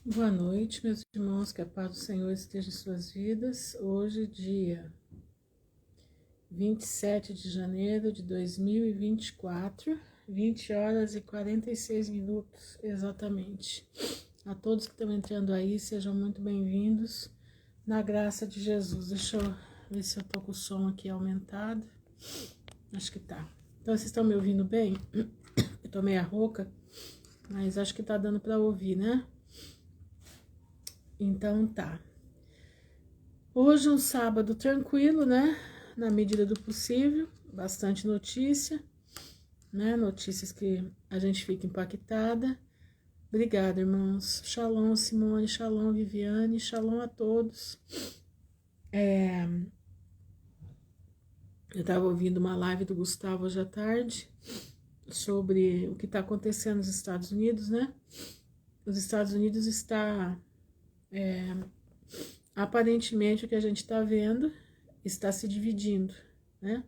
Boa noite, meus irmãos, que a paz do Senhor esteja em suas vidas. Hoje, dia 27 de janeiro de 2024, 20 horas e 46 minutos, exatamente. A todos que estão entrando aí, sejam muito bem-vindos, na graça de Jesus. Deixa eu ver se eu tô com o som aqui aumentado. Acho que tá. Então, vocês estão me ouvindo bem? Eu tô meio rouca, mas acho que tá dando para ouvir, né? Então tá. Hoje é um sábado tranquilo, né? Na medida do possível, bastante notícia, né? Notícias que a gente fica impactada. Obrigada, irmãos. Shalom, Simone, shalom, Viviane, shalom a todos. Eu estava ouvindo uma live do Gustavo hoje à tarde sobre o que está acontecendo nos Estados Unidos, né? Os Estados Unidos está aparentemente o que a gente está vendo está se dividindo, né?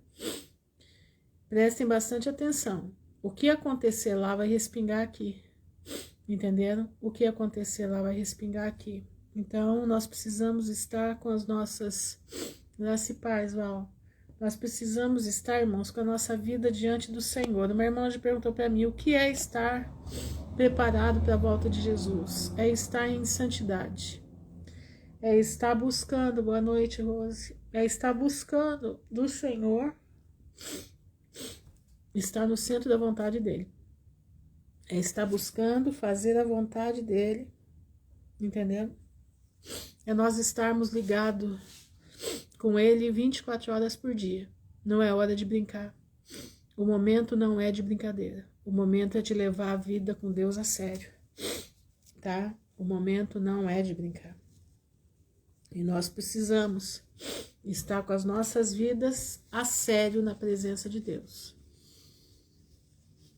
Prestem bastante atenção. O que acontecer lá vai respingar aqui, entenderam? O que acontecer lá vai respingar aqui. Então, nós precisamos estar com as nossas... Graça e paz, Val. Nós precisamos estar, irmãos, com a nossa vida diante do Senhor. Uma irmã já perguntou para mim, o que é estar preparado para a volta de Jesus? É estar em santidade. É estar buscando, boa noite, Rose. É estar buscando do Senhor, estar no centro da vontade dele. É estar buscando fazer a vontade dele, entendeu? É nós estarmos ligados com ele 24 horas por dia. Não é hora de brincar. O momento não é de brincadeira. O momento é de levar a vida com Deus a sério, tá? O momento não é de brincar. E nós precisamos estar com as nossas vidas a sério na presença de Deus.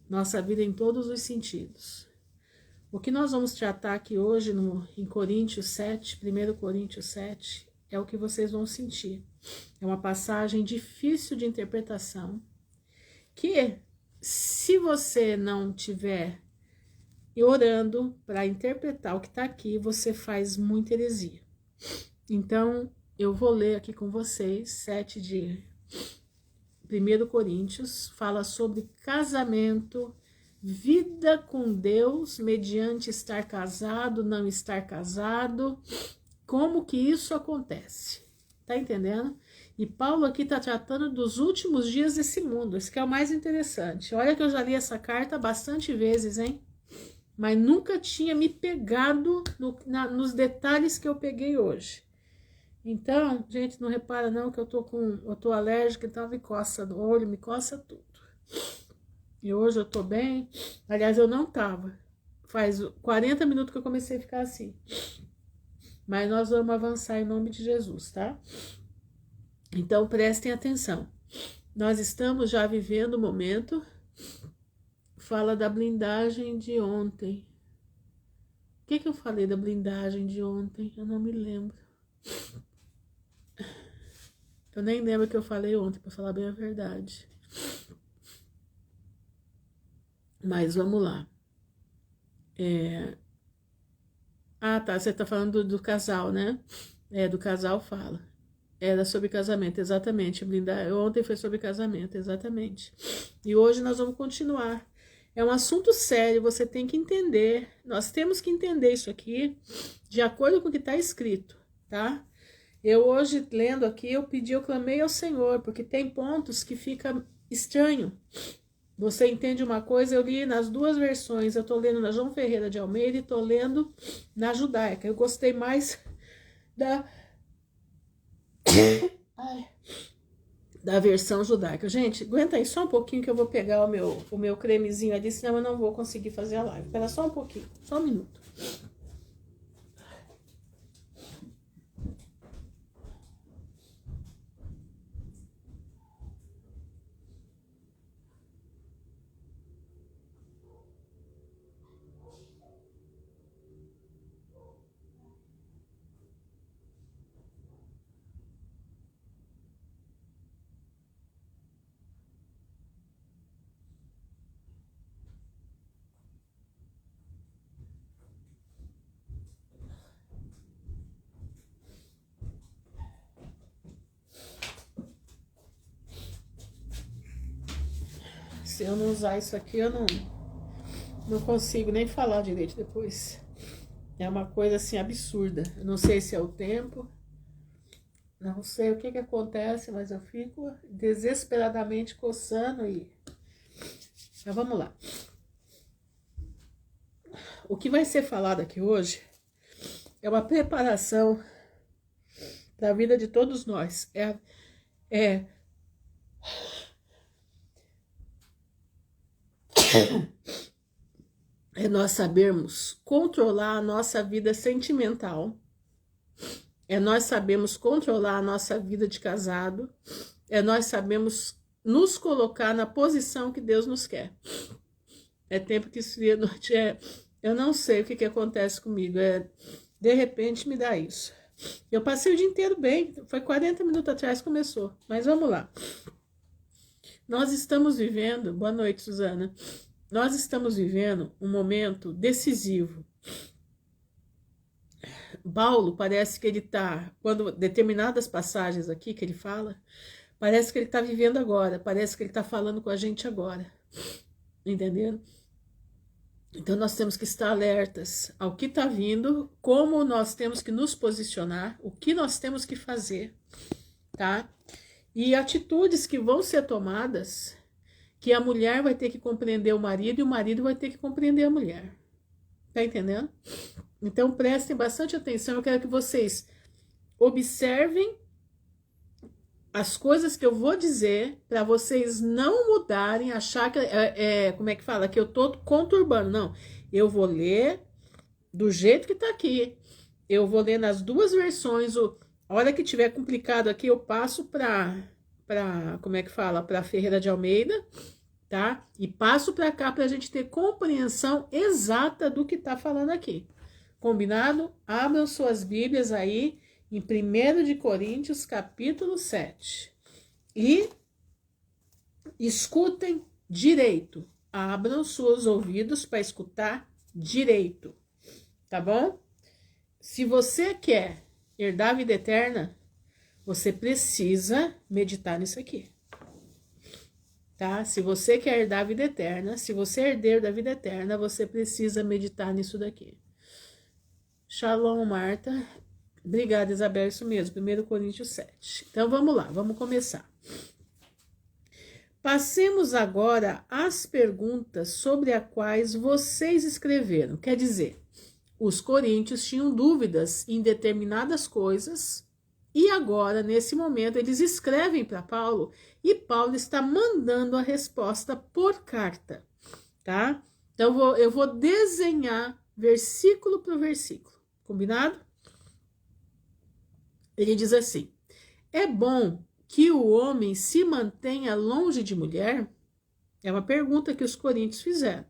Nossa vida em todos os sentidos. O que nós vamos tratar aqui hoje em Coríntios 7, 1 Coríntios 7, é o que vocês vão sentir. É uma passagem difícil de interpretação, que se você não tiver orando para interpretar o que está aqui, você faz muita heresia. Então, eu vou ler aqui com vocês, 7 de 1 Coríntios, fala sobre casamento, vida com Deus, mediante estar casado, não estar casado, como que isso acontece, tá entendendo? E Paulo aqui está tratando dos últimos dias desse mundo, isso que é o mais interessante. Olha que eu já li essa carta bastante vezes, hein? Mas nunca tinha me pegado nos detalhes que eu peguei hoje. Então, gente, não repara não que eu tô alérgica, então me coça no olho, me coça tudo. E hoje eu tô bem. Aliás, eu não tava. Faz 40 minutos que eu comecei a ficar assim. Mas nós vamos avançar em nome de Jesus, tá? Então, prestem atenção. Nós estamos já vivendo o momento. Fala da blindagem de ontem. O que eu falei da blindagem de ontem? Eu não me lembro. Eu nem lembro o que eu falei ontem, para falar bem a verdade. Mas vamos lá. Ah, tá, você tá falando do casal, né? Do casal fala. Era sobre casamento, exatamente. Ontem foi sobre casamento, exatamente. E hoje nós vamos continuar. É um assunto sério, você tem que entender. Nós temos que entender isso aqui de acordo com o que está escrito, tá? Eu hoje, lendo aqui, eu clamei ao Senhor, porque tem pontos que fica estranho. Você entende uma coisa, eu li nas duas versões, eu tô lendo na João Ferreira de Almeida e tô lendo na Judaica. Eu gostei mais da versão judaica. Gente, aguenta aí só um pouquinho que eu vou pegar o meu cremezinho ali, senão eu não vou conseguir fazer a live. Espera só um pouquinho, só um minuto. se eu não usar isso aqui, eu não consigo nem falar direito depois. É uma coisa assim absurda. Eu não sei se é o tempo, não sei o que acontece, mas eu fico desesperadamente coçando e... Então vamos lá. O que vai ser falado aqui hoje é uma preparação para a vida de todos nós. É nós sabermos controlar a nossa vida sentimental, é nós sabermos controlar a nossa vida de casado, é nós sabemos nos colocar na posição que Deus nos quer. É tempo que esfria a noite, eu não sei o que acontece comigo, de repente me dá isso. Eu passei o dia inteiro bem, foi 40 minutos atrás que começou, mas vamos lá. Nós estamos vivendo, boa noite, Suzana, nós estamos vivendo um momento decisivo. Paulo parece que ele está, quando determinadas passagens aqui que ele fala, parece que ele está vivendo agora, parece que ele está falando com a gente agora, entendendo? Então nós temos que estar alertas ao que está vindo, como nós temos que nos posicionar, o que nós temos que fazer, tá? E atitudes que vão ser tomadas, que a mulher vai ter que compreender o marido e o marido vai ter que compreender a mulher. Tá entendendo? Então prestem bastante atenção, eu quero que vocês observem as coisas que eu vou dizer para vocês não mudarem, achar que como é que fala? Que eu tô conturbando. Não, eu vou ler do jeito que tá aqui. Eu vou ler nas duas versões. A hora que tiver complicado aqui, eu passo para como é que fala? Para Ferreira de Almeida, tá? E passo para cá para a gente ter compreensão exata do que tá falando aqui. Combinado? Abram suas Bíblias aí em 1 de Coríntios, capítulo 7. E escutem direito. Abram seus ouvidos para escutar direito. Tá bom? Se você quer herdar a vida eterna, você precisa meditar nisso aqui. Tá? Se você quer herdar a vida eterna, se você é herdeiro da vida eterna, você precisa meditar nisso daqui. Shalom, Marta. Obrigada, Isabel, isso mesmo, 1 Coríntios 7. Então, vamos lá, vamos começar. Passemos agora às perguntas sobre as quais vocês escreveram. Quer dizer, os coríntios tinham dúvidas em determinadas coisas e agora, nesse momento, eles escrevem para Paulo e Paulo está mandando a resposta por carta, tá? Então, eu vou desenhar versículo por versículo, combinado? Ele diz assim: é bom que o homem se mantenha longe de mulher? É uma pergunta que os coríntios fizeram.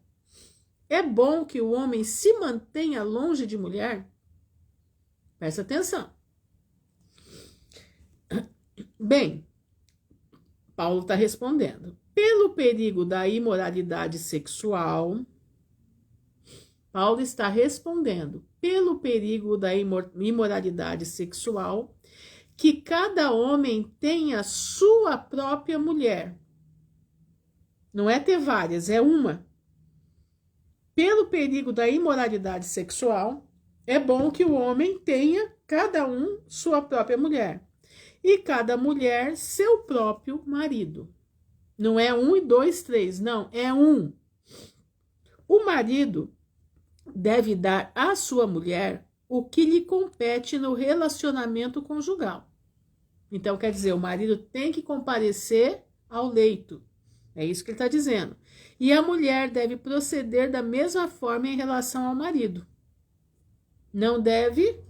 É bom que o homem se mantenha longe de mulher? Presta atenção. Bem, Paulo está respondendo. Pelo perigo da imoralidade sexual, Paulo está respondendo. Pelo perigo da imoralidade sexual, que cada homem tenha sua própria mulher. Não é ter várias, é uma. Pelo perigo da imoralidade sexual, é bom que o homem tenha, cada um, sua própria mulher. E cada mulher, seu próprio marido. Não é 1, 2, 3, não, é 1. O marido deve dar à sua mulher o que lhe compete no relacionamento conjugal. Então, quer dizer, o marido tem que comparecer ao leito. É isso que ele está dizendo. E a mulher deve proceder da mesma forma em relação ao marido. Não deve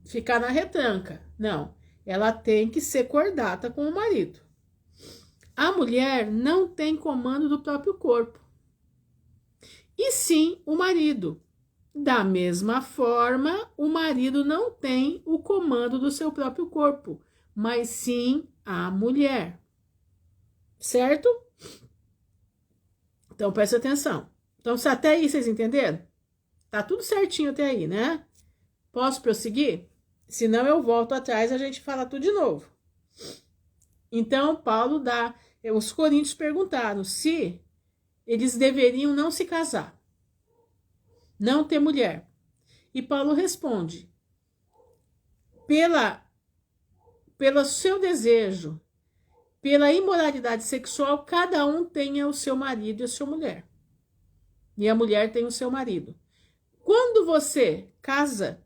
ficar na retranca. Não. Ela tem que ser cordata com o marido. A mulher não tem comando do próprio corpo. E sim o marido. Da mesma forma, o marido não tem o comando do seu próprio corpo, mas sim a mulher. Certo? Então, presta atenção. Então, se até aí vocês entenderam? Tá tudo certinho até aí, né? Posso prosseguir? Senão eu volto atrás e a gente fala tudo de novo. Então, Paulo os coríntios perguntaram se eles deveriam não se casar, não ter mulher. E Paulo responde, pelo seu desejo, pela imoralidade sexual, cada um tenha o seu marido e a sua mulher. E a mulher tem o seu marido. Quando você casa,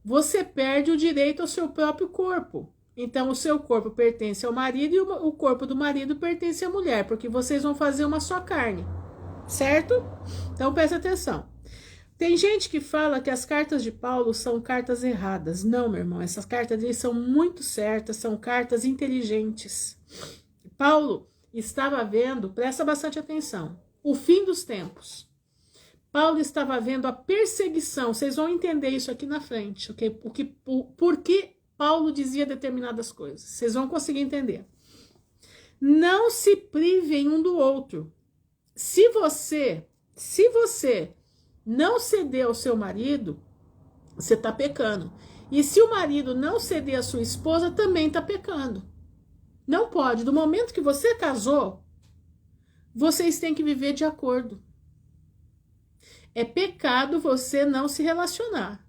você perde o direito ao seu próprio corpo. Então, o seu corpo pertence ao marido e o corpo do marido pertence à mulher, porque vocês vão fazer uma só carne, certo? Então, presta atenção. Tem gente que fala que as cartas de Paulo são cartas erradas. Não, meu irmão, essas cartas dele são muito certas, são cartas inteligentes. Paulo estava vendo, presta bastante atenção, o fim dos tempos. Paulo estava vendo a perseguição, vocês vão entender isso aqui na frente, okay? Por que Paulo dizia determinadas coisas, vocês vão conseguir entender. Não se privem um do outro. Se você não ceder ao seu marido, você está pecando. E se o marido não ceder à sua esposa, também está pecando. Não pode. Do momento que você casou, vocês têm que viver de acordo. É pecado você não se relacionar.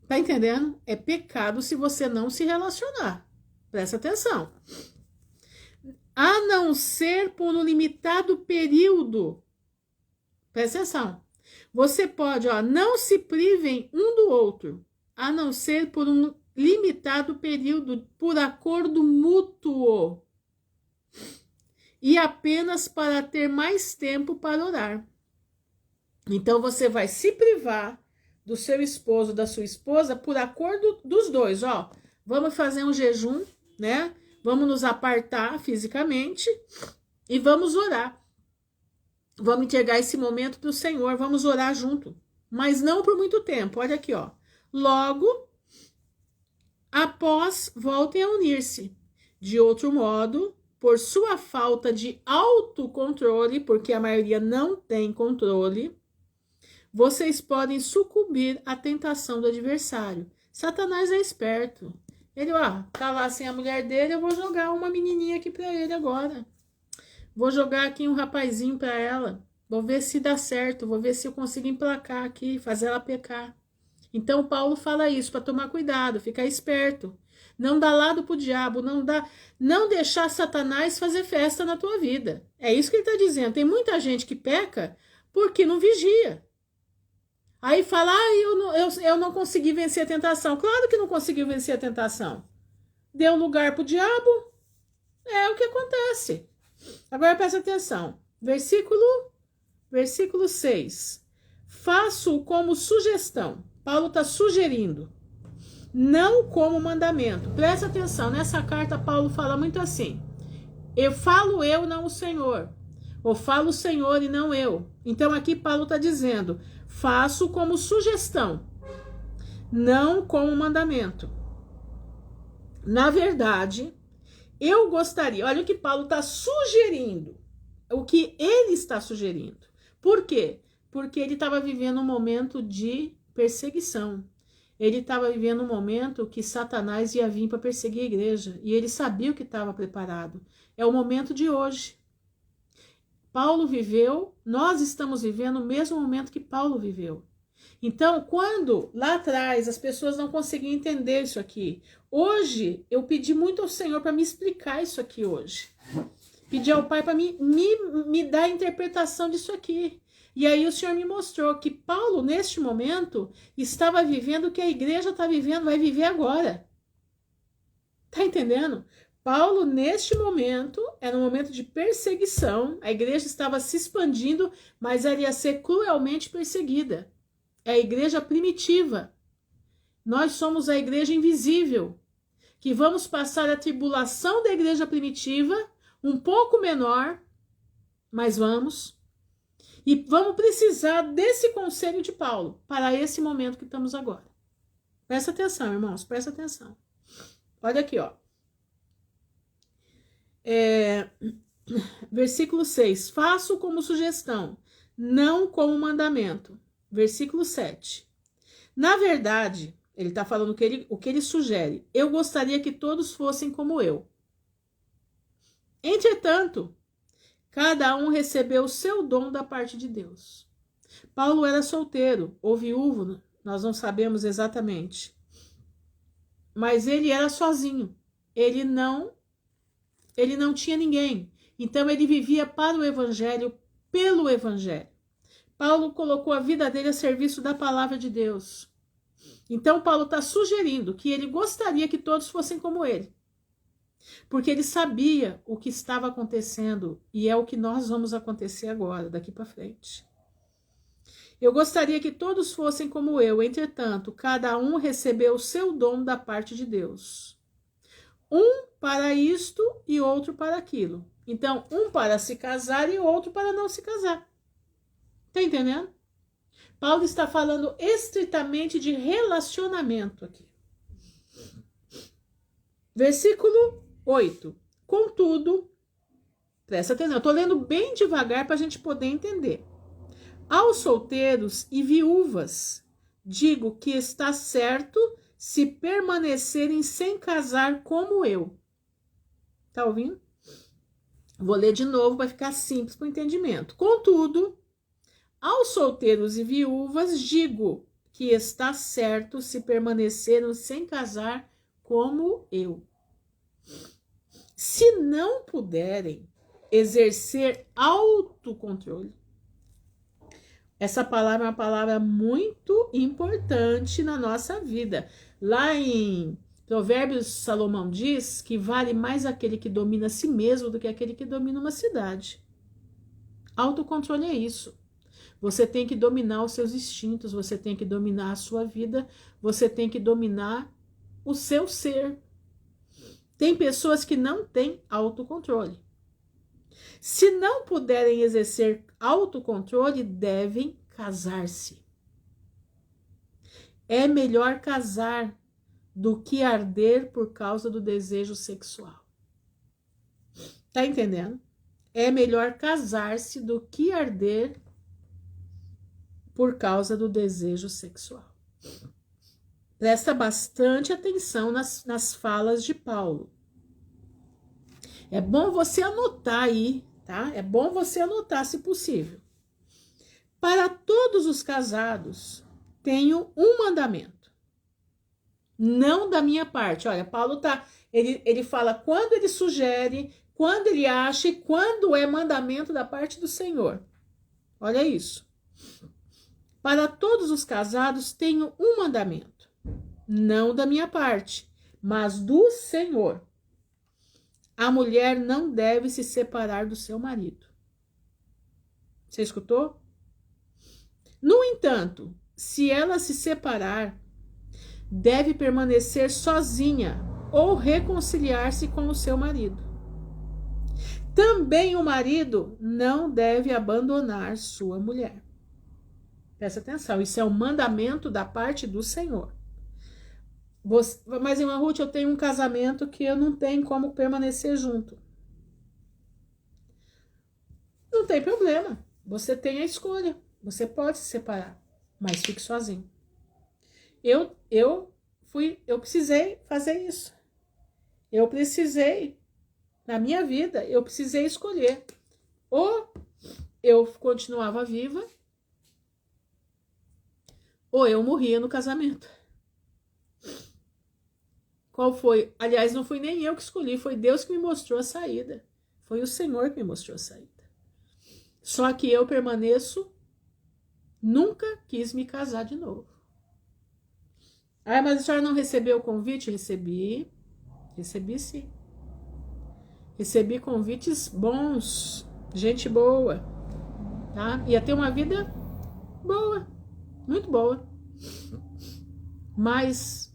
Tá entendendo? É pecado se você não se relacionar. Presta atenção. A não ser por um limitado período. Presta atenção. Você pode, não se privem um do outro, a não ser por um limitado período, por acordo mútuo, e apenas para ter mais tempo para orar. Então, você vai se privar do seu esposo, da sua esposa, por acordo dos dois, vamos fazer um jejum, né? Vamos nos apartar fisicamente e vamos orar. Vamos entregar esse momento para o Senhor, vamos orar junto. Mas não por muito tempo, olha aqui, Logo, após, voltem a unir-se. De outro modo, por sua falta de autocontrole, porque a maioria não tem controle, vocês podem sucumbir à tentação do adversário. Satanás é esperto. Ele, tá lá sem a mulher dele, eu vou jogar uma menininha aqui para ele agora. Vou jogar aqui um rapazinho para ela. Vou ver se dá certo. Vou ver se eu consigo emplacar aqui, fazer ela pecar. Então, Paulo fala isso para tomar cuidado, ficar esperto. Não dar lado pro diabo, não deixar Satanás fazer festa na tua vida. É isso que ele está dizendo. Tem muita gente que peca porque não vigia. Aí fala, eu não consegui vencer a tentação. Claro que não conseguiu vencer a tentação. Deu lugar pro diabo. É o que acontece. Agora presta atenção, versículo 6, faço como sugestão, Paulo está sugerindo, não como mandamento. Presta atenção, nessa carta Paulo fala muito assim, eu falo eu, não o Senhor, ou falo o Senhor e não eu. Então aqui Paulo está dizendo, faço como sugestão, não como mandamento. Na verdade, eu gostaria, olha o que Paulo está sugerindo, o que ele está sugerindo. Por quê? Porque ele estava vivendo um momento de perseguição. Ele estava vivendo um momento que Satanás ia vir para perseguir a igreja. E ele sabia o que estava preparado. É o momento de hoje. Paulo viveu, nós estamos vivendo o mesmo momento que Paulo viveu. Então, quando lá atrás as pessoas não conseguiam entender isso aqui, hoje eu pedi muito ao Senhor para me explicar isso aqui hoje. Pedi ao Pai para me dar a interpretação disso aqui. E aí o Senhor me mostrou que Paulo, neste momento, estava vivendo o que a igreja está vivendo, vai viver agora. Tá entendendo? Paulo, neste momento, era um momento de perseguição, a igreja estava se expandindo, mas ela ia ser cruelmente perseguida. É a igreja primitiva. Nós somos a igreja invisível, que vamos passar a tribulação da igreja primitiva, um pouco menor, mas vamos. E vamos precisar desse conselho de Paulo para esse momento que estamos agora. Presta atenção, irmãos, presta atenção. Olha aqui, versículo 6. Faço como sugestão, não como mandamento. Versículo 7. Na verdade, ele está falando o que ele sugere. Eu gostaria que todos fossem como eu. Entretanto, Cada um recebeu o seu dom da parte de Deus. Paulo era solteiro ou viúvo, nós não sabemos exatamente. Mas ele era sozinho. Ele não tinha ninguém. Então ele vivia para o evangelho, pelo evangelho. Paulo colocou a vida dele a serviço da palavra de Deus. Então Paulo está sugerindo que ele gostaria que todos fossem como ele. Porque ele sabia o que estava acontecendo e é o que nós vamos acontecer agora, daqui para frente. Eu gostaria que todos fossem como eu, entretanto, cada um recebeu o seu dom da parte de Deus. Um para isto e outro para aquilo. Então, um para se casar e outro para não se casar. Tá entendendo? Paulo está falando estritamente de relacionamento aqui. Versículo 8. Contudo, presta atenção, eu estou lendo bem devagar para a gente poder entender. Aos solteiros e viúvas, digo que está certo se permanecerem sem casar como eu. Tá ouvindo? Vou ler de novo para ficar simples para o entendimento. Contudo, aos solteiros e viúvas, digo que está certo se permanecerem sem casar como eu. Se não puderem exercer autocontrole, essa palavra é uma palavra muito importante na nossa vida. Lá em Provérbios, Salomão diz que vale mais aquele que domina a si mesmo do que aquele que domina uma cidade. Autocontrole é isso. Você tem que dominar os seus instintos, você tem que dominar a sua vida, você tem que dominar o seu ser. Tem pessoas que não têm autocontrole. Se não puderem exercer autocontrole, devem casar-se. É melhor casar do que arder por causa do desejo sexual. Tá entendendo? É melhor casar-se do que arder por causa do desejo sexual. Presta bastante atenção nas falas de Paulo. É bom você anotar aí, tá? É bom você anotar, se possível. Para todos os casados, tenho um mandamento. Não da minha parte. Olha, Paulo ele fala quando ele sugere, quando ele acha e quando é mandamento da parte do Senhor. Olha isso. Para todos os casados, tenho um mandamento. Não da minha parte, mas do Senhor. A mulher não deve se separar do seu marido. Você escutou? No entanto, se ela se separar, deve permanecer sozinha ou reconciliar-se com o seu marido. Também o marido não deve abandonar sua mulher. Presta atenção, isso é um mandamento da parte do Senhor. Mas, irmã Ruth, eu tenho um casamento que eu não tenho como permanecer junto. Não tem problema. Você tem a escolha. Você pode se separar, mas fique sozinho. Eu precisei fazer isso. Eu precisei, na minha vida, eu precisei escolher. Ou eu continuava viva, ou eu morria no casamento. Qual foi? Aliás, não fui nem eu que escolhi, foi Deus que me mostrou a saída. Foi o Senhor que me mostrou a saída. Só que eu permaneço, nunca quis me casar de novo. Ah, mas a senhora não recebeu o convite? Recebi sim. Recebi convites bons, gente boa, tá? Ia ter uma vida boa, muito boa. Mas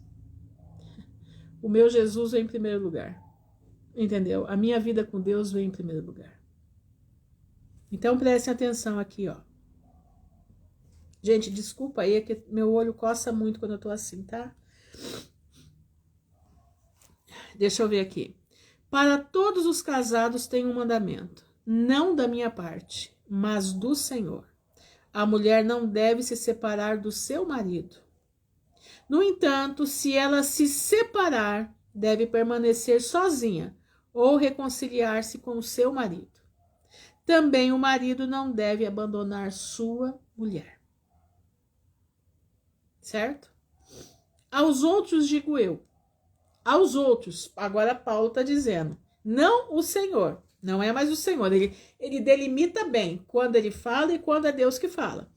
o meu Jesus vem em primeiro lugar, entendeu? A minha vida com Deus vem em primeiro lugar. Então prestem atenção aqui, ó. Gente, desculpa aí, é que meu olho coça muito quando eu tô assim, tá? Deixa eu ver aqui. Para todos os casados tem um mandamento, não da minha parte, mas do Senhor. A mulher não deve se separar do seu marido. No entanto, se ela se separar, deve permanecer sozinha ou reconciliar-se com o seu marido. também o marido não deve abandonar sua mulher. Certo? Aos outros digo eu. Aos outros, agora Paulo está dizendo, não o Senhor, não é mais o Senhor, ele delimita bem quando ele fala e quando é Deus que fala.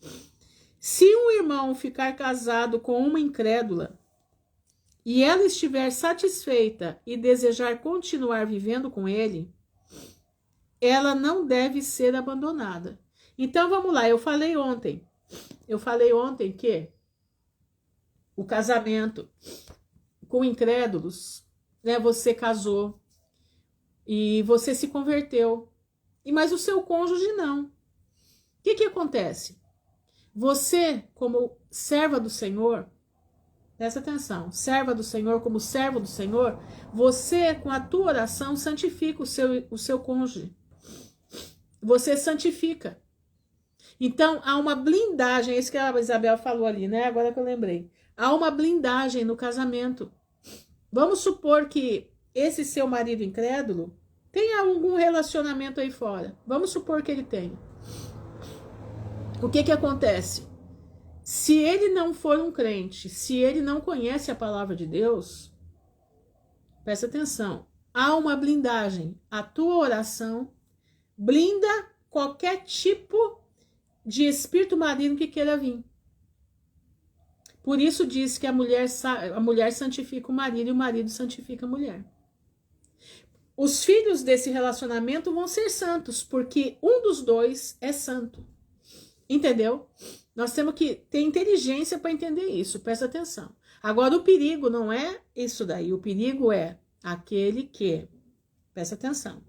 Se um irmão ficar casado com uma incrédula e ela estiver satisfeita e desejar continuar vivendo com ele, ela não deve ser abandonada. Então vamos lá, eu falei ontem que o casamento com incrédulos, né, você casou e você se converteu, mas o seu cônjuge não. O que acontece? Você, como serva do Senhor, presta atenção, serva do Senhor, como servo do Senhor, você, com a tua oração, santifica o seu cônjuge. Você santifica. Então, há uma blindagem, isso que a Isabel falou ali, né? Agora que eu lembrei. Há uma blindagem no casamento. Vamos supor que esse seu marido incrédulo tenha algum relacionamento aí fora. Vamos supor que ele tenha. O que acontece? Se ele não for um crente, se ele não conhece a palavra de Deus, presta atenção, há uma blindagem. A tua oração blinda qualquer tipo de espírito maligno que queira vir. Por isso diz que a mulher santifica o marido e o marido santifica a mulher. Os filhos desse relacionamento vão ser santos, porque um dos dois é santo. Entendeu? Nós temos que ter inteligência para entender isso, presta atenção. Agora, o perigo não é isso daí, o perigo é aquele que, presta atenção,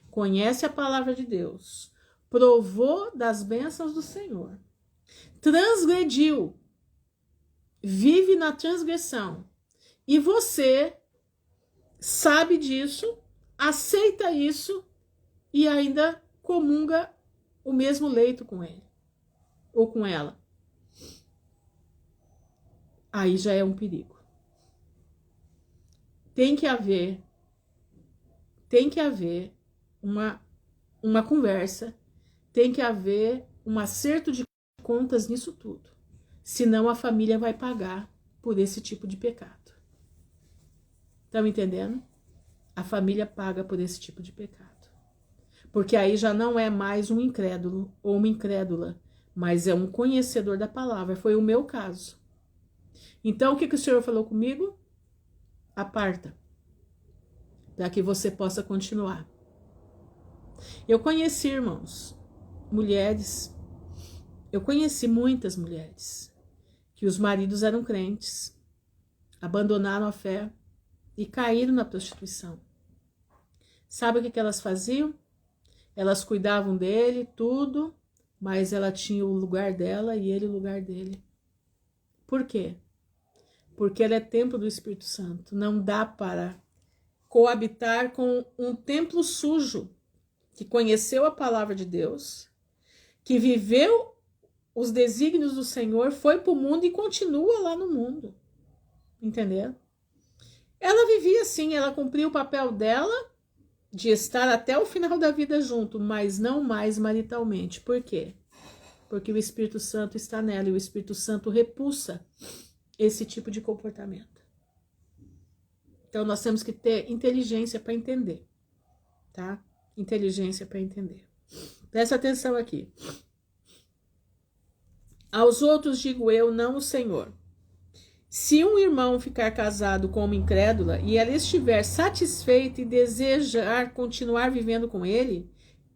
conhece a palavra de Deus, provou das bênçãos do Senhor, transgrediu, vive na transgressão, e você sabe disso, aceita isso e ainda comunga o mesmo leito com ele ou com ela. Aí já é um perigo. Tem que haver uma conversa, tem que haver um acerto de contas nisso tudo. Senão a família vai pagar por esse tipo de pecado. Estão entendendo? A família paga por esse tipo de pecado. Porque aí já não é mais um incrédulo ou uma incrédula, mas é um conhecedor da palavra. Foi o meu caso. Então, o que o Senhor falou comigo? Aparta, para que você possa continuar. Eu conheci, irmãos, mulheres, eu conheci muitas mulheres, que os maridos eram crentes, abandonaram a fé e caíram na prostituição. Sabe o que elas faziam? Elas cuidavam dele, tudo, mas ela tinha o lugar dela e ele o lugar dele. Por quê? Porque ela é templo do Espírito Santo. Não dá para coabitar com um templo sujo, que conheceu a palavra de Deus, que viveu os desígnios do Senhor, foi para o mundo e continua lá no mundo. Entendeu? Ela vivia assim, ela cumpria o papel dela de estar até o final da vida junto, mas não mais maritalmente. Por quê? Porque o Espírito Santo está nela e o Espírito Santo repulsa esse tipo de comportamento. Então nós temos que ter inteligência para entender, tá? Inteligência para entender. Presta atenção aqui. Aos outros digo eu, não o Senhor. Se um irmão ficar casado com uma incrédula e ela estiver satisfeita e desejar continuar vivendo com ele,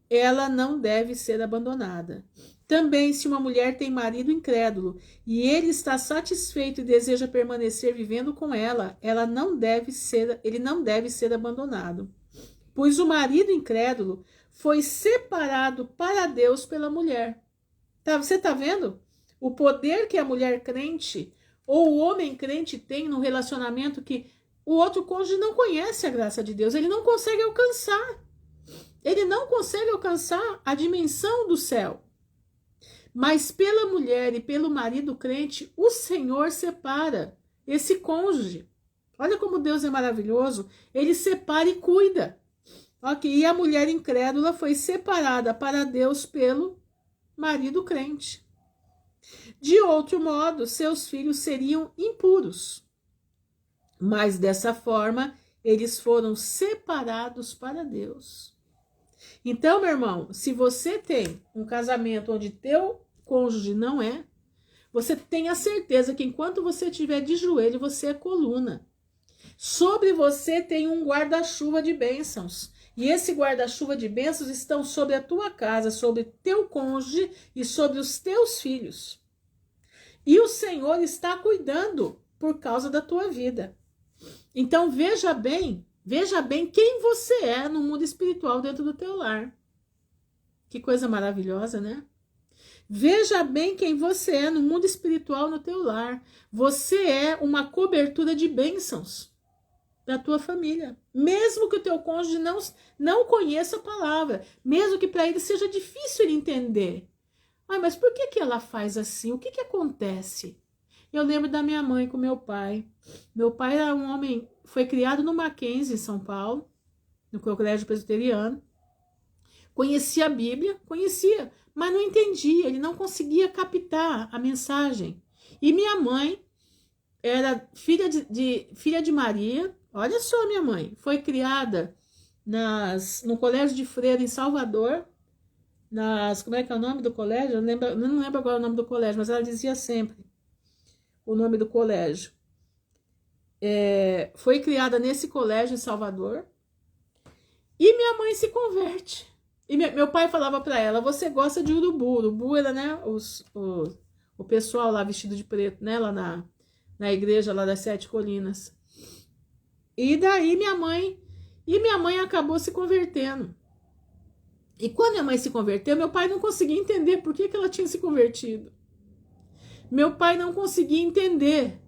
ela não deve ser abandonada. Também, se uma mulher tem marido incrédulo e ele está satisfeito e deseja permanecer vivendo com ela, ele não deve ser abandonado. Pois o marido incrédulo foi separado para Deus pela mulher. Você está vendo? O poder que a mulher crente ou o homem crente tem no relacionamento que o outro cônjuge não conhece a graça de Deus, ele não consegue alcançar. Ele não consegue alcançar a dimensão do céu. Mas pela mulher e pelo marido crente, o Senhor separa esse cônjuge. Olha como Deus é maravilhoso. Ele separa e cuida. Ok, e a mulher incrédula foi separada para Deus pelo marido crente. De outro modo, seus filhos seriam impuros. Mas dessa forma, eles foram separados para Deus. Então, meu irmão, se você tem um casamento onde teu cônjuge não é, você tenha certeza que enquanto você estiver de joelho, você é coluna. Sobre você tem um guarda-chuva de bênçãos. E esse guarda-chuva de bênçãos estão sobre a tua casa, sobre teu cônjuge e sobre os teus filhos. E o Senhor está cuidando por causa da tua vida. Então veja bem quem você é no mundo espiritual dentro do teu lar. Que coisa maravilhosa, né? Veja bem quem você é no mundo espiritual no teu lar. Você é uma cobertura de bênçãos da tua família. Mesmo que o teu cônjuge não conheça a palavra, mesmo que para ele seja difícil ele entender. Mas por que ela faz assim? O que acontece? Eu lembro da minha mãe com meu pai. Meu pai era um homem, foi criado no Mackenzie, em São Paulo, no colégio presbiteriano. Conhecia a Bíblia, mas não entendia, ele não conseguia captar a mensagem. E minha mãe era filha de Maria. Olha só, minha mãe foi criada no colégio de freira em Salvador. Como é que é o nome do colégio? Eu não lembro agora o nome do colégio, mas ela dizia sempre o nome do colégio. Foi criada nesse colégio em Salvador. E minha mãe se converte. E meu pai falava para ela: você gosta de urubu. Urubu era, né, o pessoal lá vestido de preto, né, lá na igreja lá das 7 Colinas. E daí minha mãe acabou se convertendo. E quando minha mãe se converteu, meu pai não conseguia entender por que ela tinha se convertido. Meu pai não conseguia entender.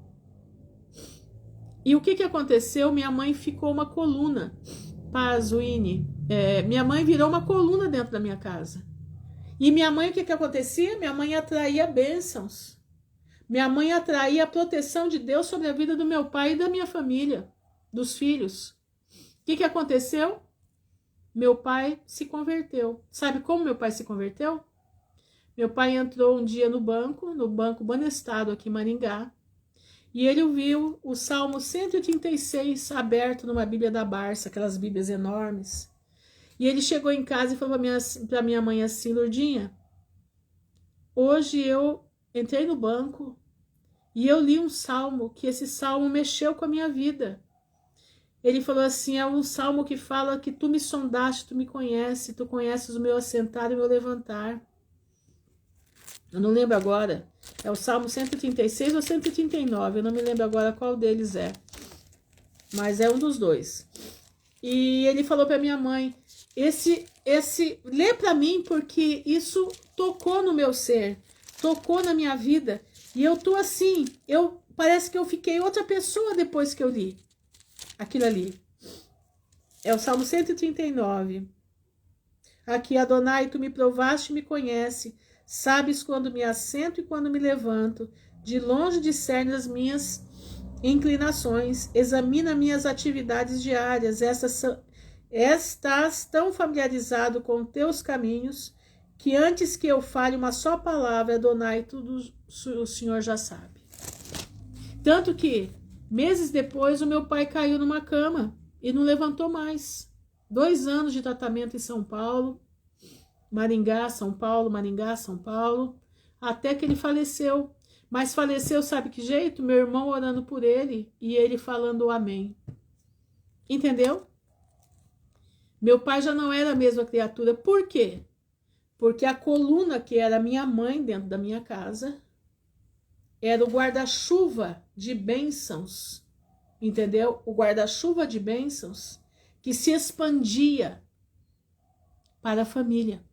E o que aconteceu? Minha mãe ficou uma coluna. Pazuini. Minha mãe virou uma coluna dentro da minha casa. E minha mãe, o que acontecia? Minha mãe atraía bênçãos. Minha mãe atraía a proteção de Deus sobre a vida do meu pai e da minha família, dos filhos. O que aconteceu? Meu pai se converteu. Sabe como meu pai se converteu? Meu pai entrou um dia no banco Banestado aqui em Maringá, e ele viu o Salmo 136 aberto numa Bíblia da Barça, aquelas Bíblias enormes. E ele chegou em casa e falou para minha mãe assim: Lourdinha, hoje eu entrei no banco e eu li um salmo, que esse salmo mexeu com a minha vida. Ele falou assim: é um salmo que fala que tu me sondaste, tu me conheces, tu conheces o meu assentar e o meu levantar. Eu não lembro agora, é o Salmo 136 ou 139, eu não me lembro agora qual deles é, mas é um dos dois. E ele falou para minha mãe: lê para mim, porque isso tocou no meu ser, tocou na minha vida, e eu tô assim, parece que eu fiquei outra pessoa depois que eu li aquilo ali. É o Salmo 139. Aqui: Adonai, tu me provaste e me conhece, sabes quando me assento e quando me levanto, de longe discerne as minhas inclinações, examina minhas atividades diárias, estás tão familiarizado com teus caminhos, que antes que eu fale uma só palavra, Adonai, tudo o Senhor já sabe. Tanto que, meses depois, o meu pai caiu numa cama e não levantou mais. 2 anos de tratamento em São Paulo, Maringá, São Paulo, Maringá, São Paulo, até que ele faleceu. Mas faleceu, sabe que jeito? Meu irmão orando por ele e ele falando amém. Entendeu? Meu pai já não era a mesma criatura. Por quê? Porque a coluna que era minha mãe dentro da minha casa era o guarda-chuva de bênçãos. Entendeu? O guarda-chuva de bênçãos que se expandia para a família.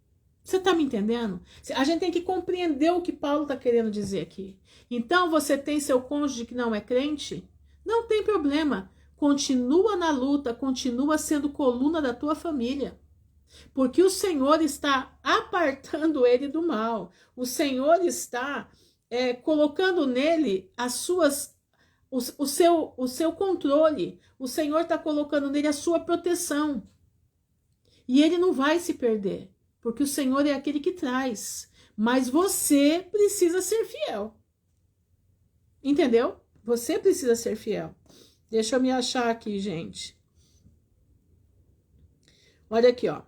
Você está me entendendo? A gente tem que compreender o que Paulo está querendo dizer aqui. Então, você tem seu cônjuge que não é crente? Não tem problema. Continua na luta, continua sendo coluna da tua família. Porque o Senhor está apartando ele do mal. O Senhor está colocando nele o seu controle. O Senhor está colocando nele a sua proteção. E ele não vai se perder, porque o Senhor é aquele que traz. Mas você precisa ser fiel. Entendeu? Você precisa ser fiel. Deixa eu me achar aqui, gente. Olha aqui, ó.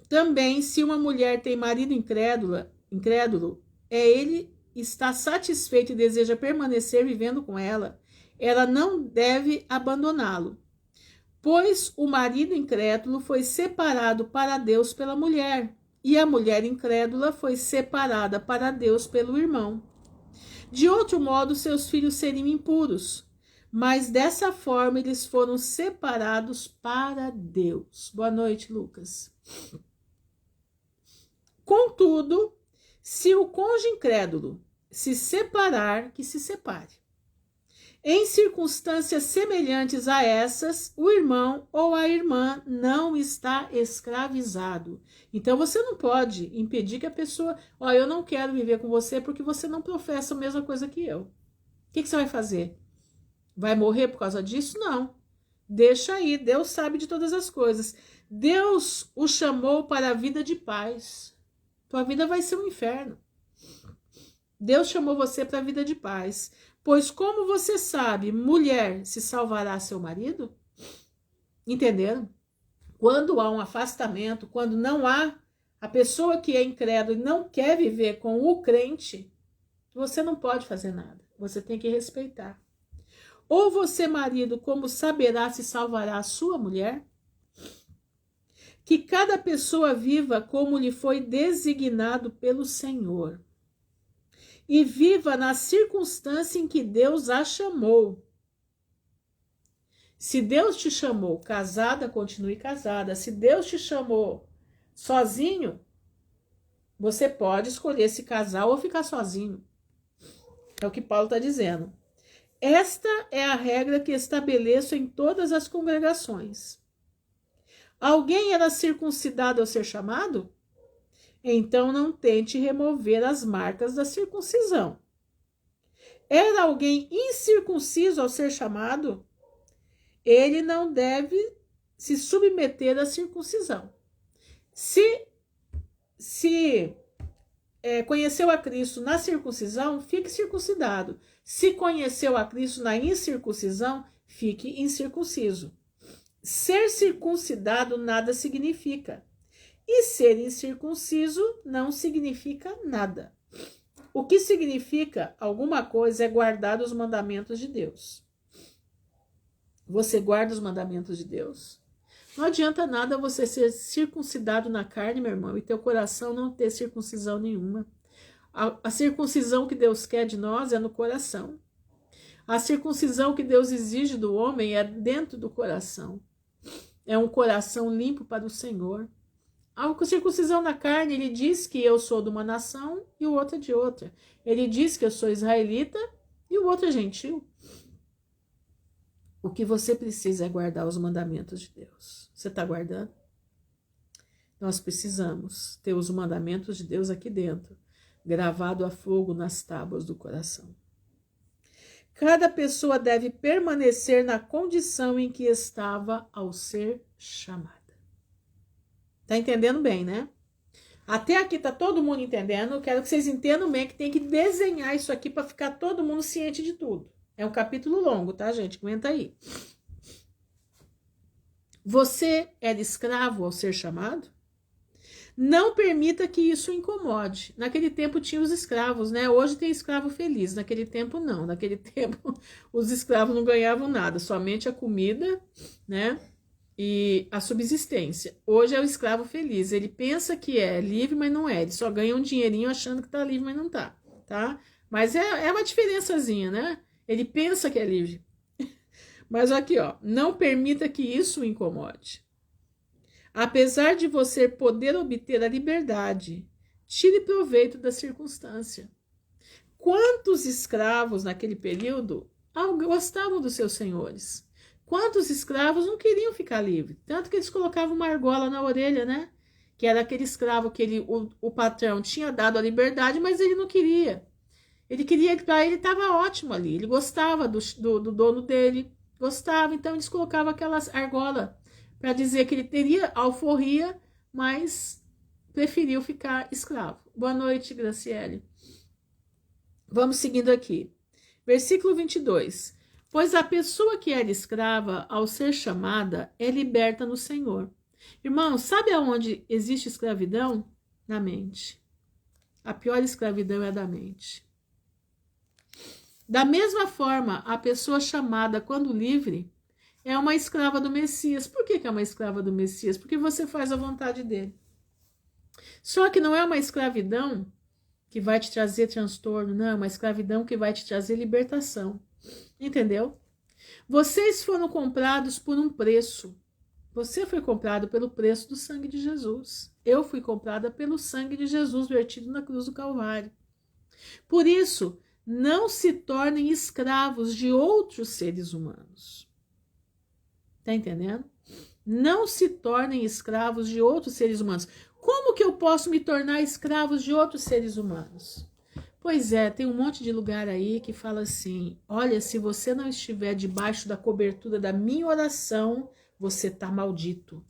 Também, se uma mulher tem marido incrédulo, ele está satisfeito e deseja permanecer vivendo com ela não deve abandoná-lo. Pois o marido incrédulo foi separado para Deus pela mulher, e a mulher incrédula foi separada para Deus pelo irmão. De outro modo, seus filhos seriam impuros, mas dessa forma eles foram separados para Deus. Boa noite, Lucas. Contudo, se o cônjuge incrédulo se separar, que se separe. Em circunstâncias semelhantes a essas, o irmão ou a irmã não está escravizado. Então você não pode impedir que a pessoa, eu não quero viver com você porque você não professa a mesma coisa que eu. O que você vai fazer? Vai morrer por causa disso? Não. Deixa aí, Deus sabe de todas as coisas. Deus o chamou para a vida de paz. Tua vida vai ser um inferno. Deus chamou você para a vida de paz. Pois como você sabe, mulher se salvará seu marido? Entenderam? Quando há um afastamento, quando não há a pessoa que é incrédula e não quer viver com o crente, você não pode fazer nada. Você tem que respeitar. Ou você, marido, como saberá se salvará a sua mulher? Que cada pessoa viva como lhe foi designado pelo Senhor. E viva na circunstância em que Deus a chamou. Se Deus te chamou casada, continue casada. Se Deus te chamou sozinho, você pode escolher se casar ou ficar sozinho. É o que Paulo está dizendo. Esta é a regra que estabeleço em todas as congregações. Alguém era circuncidado ao ser chamado? Então não tente remover as marcas da circuncisão. Era alguém incircunciso ao ser chamado? Ele não deve se submeter à circuncisão. Se conheceu a Cristo na circuncisão, fique circuncidado. Se conheceu a Cristo na incircuncisão, fique incircunciso. Ser circuncidado nada significa. E ser incircunciso não significa nada. O que significa alguma coisa é guardar os mandamentos de Deus. Você guarda os mandamentos de Deus? Não adianta nada você ser circuncidado na carne, meu irmão, e teu coração não ter circuncisão nenhuma. A circuncisão que Deus quer de nós é no coração. A circuncisão que Deus exige do homem é dentro do coração. É um coração limpo para o Senhor. A circuncisão na carne, ele diz que eu sou de uma nação e o outro é de outra. Ele diz que eu sou israelita e o outro é gentil. O que você precisa é guardar os mandamentos de Deus. Você está guardando? Nós precisamos ter os mandamentos de Deus aqui dentro, gravado a fogo nas tábuas do coração. Cada pessoa deve permanecer na condição em que estava ao ser chamada. Tá entendendo bem, né? Até aqui tá todo mundo entendendo. Eu quero que vocês entendam bem que tem que desenhar isso aqui para ficar todo mundo ciente de tudo. É um capítulo longo, tá, gente? Aguenta aí. Você era escravo ao ser chamado? Não permita que isso o incomode. Naquele tempo tinha os escravos, né? Hoje tem escravo feliz. Naquele tempo, não. Naquele tempo, os escravos não ganhavam nada. Somente a comida, né? E a subsistência. Hoje é o escravo feliz. Ele pensa que é livre, mas não é. Ele só ganha um dinheirinho achando que tá livre, mas não tá, tá? Mas é uma diferençazinha, né? Ele pensa que é livre. Mas aqui, ó, não permita que isso o incomode. Apesar de você poder obter a liberdade, tire proveito da circunstância. Quantos escravos naquele período gostavam dos seus senhores? Quantos escravos não queriam ficar livres? Tanto que eles colocavam uma argola na orelha, né? Que era aquele escravo que o patrão tinha dado a liberdade, mas ele não queria. Ele queria que para ele estava ótimo ali. Ele gostava do dono dele, gostava. Então eles colocavam aquelas argolas para dizer que ele teria alforria, mas preferiu ficar escravo. Boa noite, Graciele. Vamos seguindo aqui. Versículo 22. Pois a pessoa que era escrava, ao ser chamada, é liberta no Senhor. Irmão, sabe aonde existe escravidão? Na mente. A pior escravidão é a da mente. Da mesma forma, a pessoa chamada, quando livre, é uma escrava do Messias. Por que é uma escrava do Messias? Porque você faz a vontade dele. Só que não é uma escravidão que vai te trazer transtorno, não, é uma escravidão que vai te trazer libertação. Entendeu? Vocês foram comprados por um preço. Você foi comprado pelo preço do sangue de Jesus. Eu fui comprada pelo sangue de Jesus vertido na cruz do Calvário. Por isso, não se tornem escravos de outros seres humanos. Tá entendendo? Não se tornem escravos de outros seres humanos. Como que eu posso me tornar escravo de outros seres humanos? Pois é, tem um monte de lugar aí que fala assim, olha, se você não estiver debaixo da cobertura da minha oração, você tá maldito.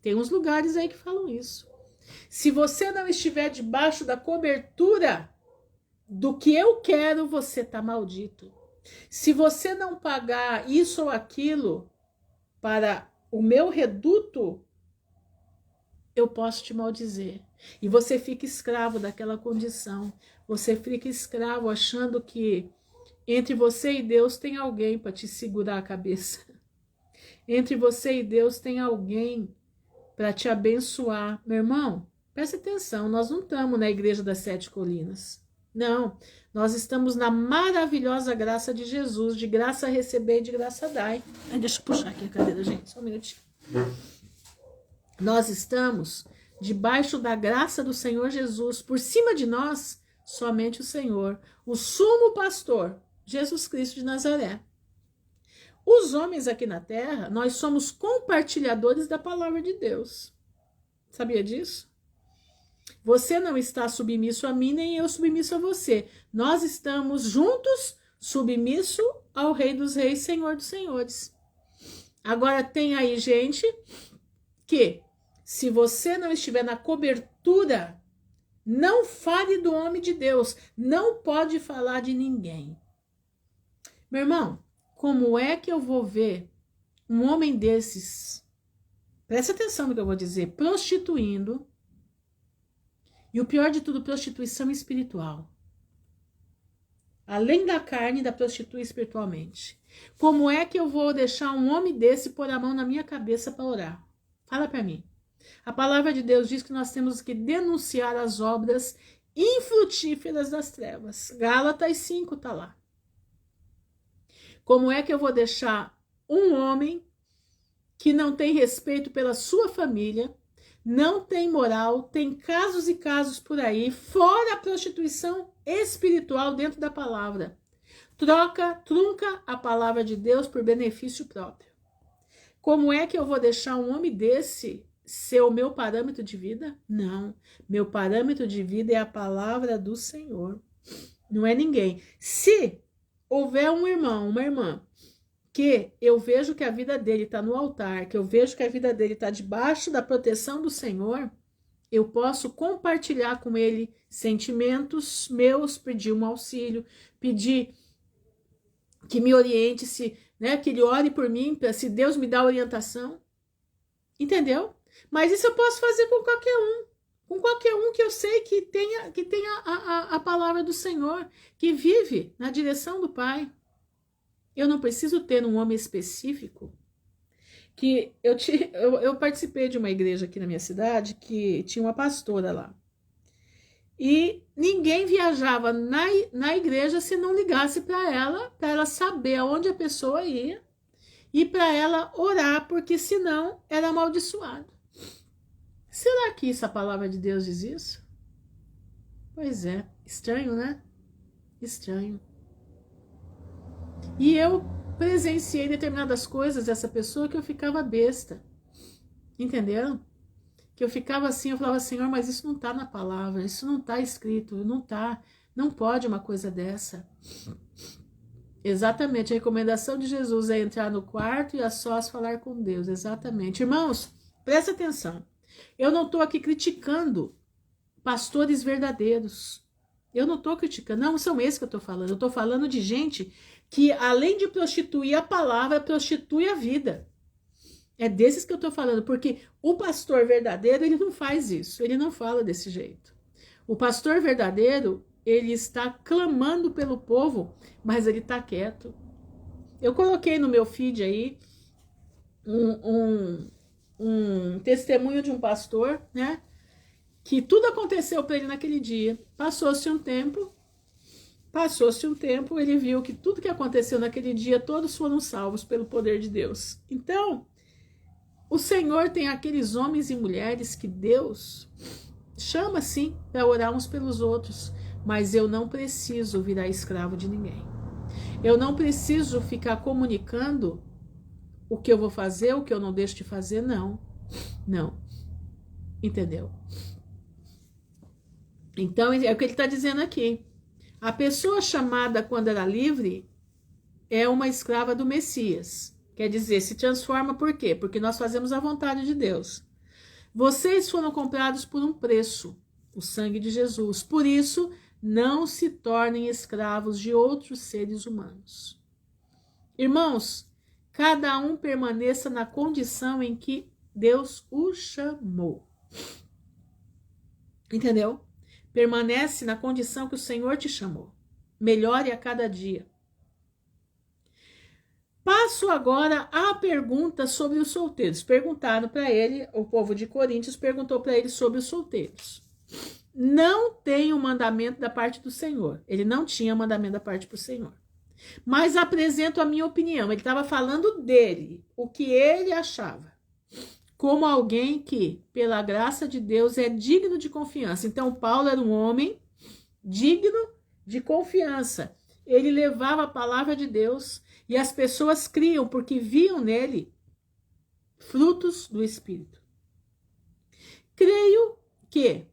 Tem uns lugares aí que falam isso. Se você não estiver debaixo da cobertura do que eu quero, você tá maldito. Se você não pagar isso ou aquilo para o meu reduto, eu posso te maldizer. E você fica escravo daquela condição. Você fica escravo achando que entre você e Deus tem alguém para te segurar a cabeça. Entre você e Deus tem alguém para te abençoar. Meu irmão, preste atenção, nós não estamos na igreja das 7 colinas. Não, nós estamos na maravilhosa graça de Jesus, de graça receber e de graça dar. Deixa eu puxar aqui a cadeira, gente, só um minutinho. Nós estamos debaixo da graça do Senhor Jesus, por cima de nós, somente o Senhor, o sumo pastor, Jesus Cristo de Nazaré. Os homens aqui na terra, nós somos compartilhadores da palavra de Deus. Sabia disso? Você não está submisso a mim, nem eu submisso a você. Nós estamos juntos, submisso ao Rei dos Reis, Senhor dos Senhores. Agora tem aí gente que, se você não estiver na cobertura, não fale do homem de Deus, não pode falar de ninguém. Meu irmão, como é que eu vou ver um homem desses, presta atenção no que eu vou dizer, prostituindo, e o pior de tudo, prostituição espiritual. Além da carne, ainda prostitui espiritualmente. Como é que eu vou deixar um homem desse pôr a mão na minha cabeça para orar? Fala para mim. A palavra de Deus diz que nós temos que denunciar as obras infrutíferas das trevas. Gálatas 5 está lá. Como é que eu vou deixar um homem que não tem respeito pela sua família, não tem moral, tem casos e casos por aí, fora a prostituição espiritual dentro da palavra, trunca a palavra de Deus por benefício próprio? Como é que eu vou deixar um homem desse ser o meu parâmetro de vida? Não, meu parâmetro de vida é a palavra do Senhor, não é ninguém. Se houver um irmão, uma irmã, que eu vejo que a vida dele está no altar, que eu vejo que a vida dele está debaixo da proteção do Senhor, eu posso compartilhar com ele sentimentos meus, pedir um auxílio, pedir que me oriente, que ele ore por mim, se Deus me dá orientação. Entendeu? Mas isso eu posso fazer com qualquer um que eu sei que tenha a palavra do Senhor, que vive na direção do Pai. Eu não preciso ter um homem específico. Que eu participei de uma igreja aqui na minha cidade que tinha uma pastora lá. E ninguém viajava na igreja se não ligasse para ela saber aonde a pessoa ia e para ela orar, porque senão era amaldiçoado. Será que isso a palavra de Deus diz isso? Pois é, estranho, né? Estranho. E eu presenciei determinadas coisas dessa pessoa que eu ficava besta. Entenderam? Que eu ficava assim, eu falava, Senhor, mas isso não está na palavra, isso não está escrito, não pode uma coisa dessa. Exatamente, a recomendação de Jesus é entrar no quarto e a sós falar com Deus, exatamente. Irmãos, Presta atenção. Eu não estou aqui criticando pastores verdadeiros. Eu não estou criticando. Não são esses que eu estou falando. Eu estou falando de gente que, além de prostituir a palavra, prostitui a vida. É desses que eu estou falando. Porque o pastor verdadeiro, ele não faz isso. Ele não fala desse jeito. O pastor verdadeiro, ele está clamando pelo povo, mas ele está quieto. Eu coloquei no meu feed aí um testemunho de um pastor, né? Que tudo aconteceu para ele naquele dia. Passou-se um tempo, ele viu que tudo que aconteceu naquele dia, todos foram salvos pelo poder de Deus. Então, o Senhor tem aqueles homens e mulheres que Deus chama sim para orar uns pelos outros, mas eu não preciso virar escravo de ninguém. Eu não preciso ficar comunicando o que eu vou fazer, o que eu não deixo de fazer, não. Não. Entendeu? Então, é o que ele está dizendo aqui. A pessoa chamada quando era livre é uma escrava do Messias. Quer dizer, se transforma por quê? Porque nós fazemos a vontade de Deus. Vocês foram comprados por um preço, o sangue de Jesus. Por isso, não se tornem escravos de outros seres humanos. Irmãos, cada um permaneça na condição em que Deus o chamou. Entendeu? Permanece na condição que o Senhor te chamou. Melhore a cada dia. Passo agora à pergunta sobre os solteiros. Perguntaram para ele, o povo de Coríntios perguntou para ele sobre os solteiros. Não tem um mandamento da parte do Senhor. Ele não tinha mandamento da parte do Senhor. Mas apresento a minha opinião. Ele estava falando dele, o que ele achava. Como alguém que, pela graça de Deus, é digno de confiança. Então, Paulo era um homem digno de confiança. Ele levava a palavra de Deus e as pessoas criam porque viam nele frutos do Espírito. Creio que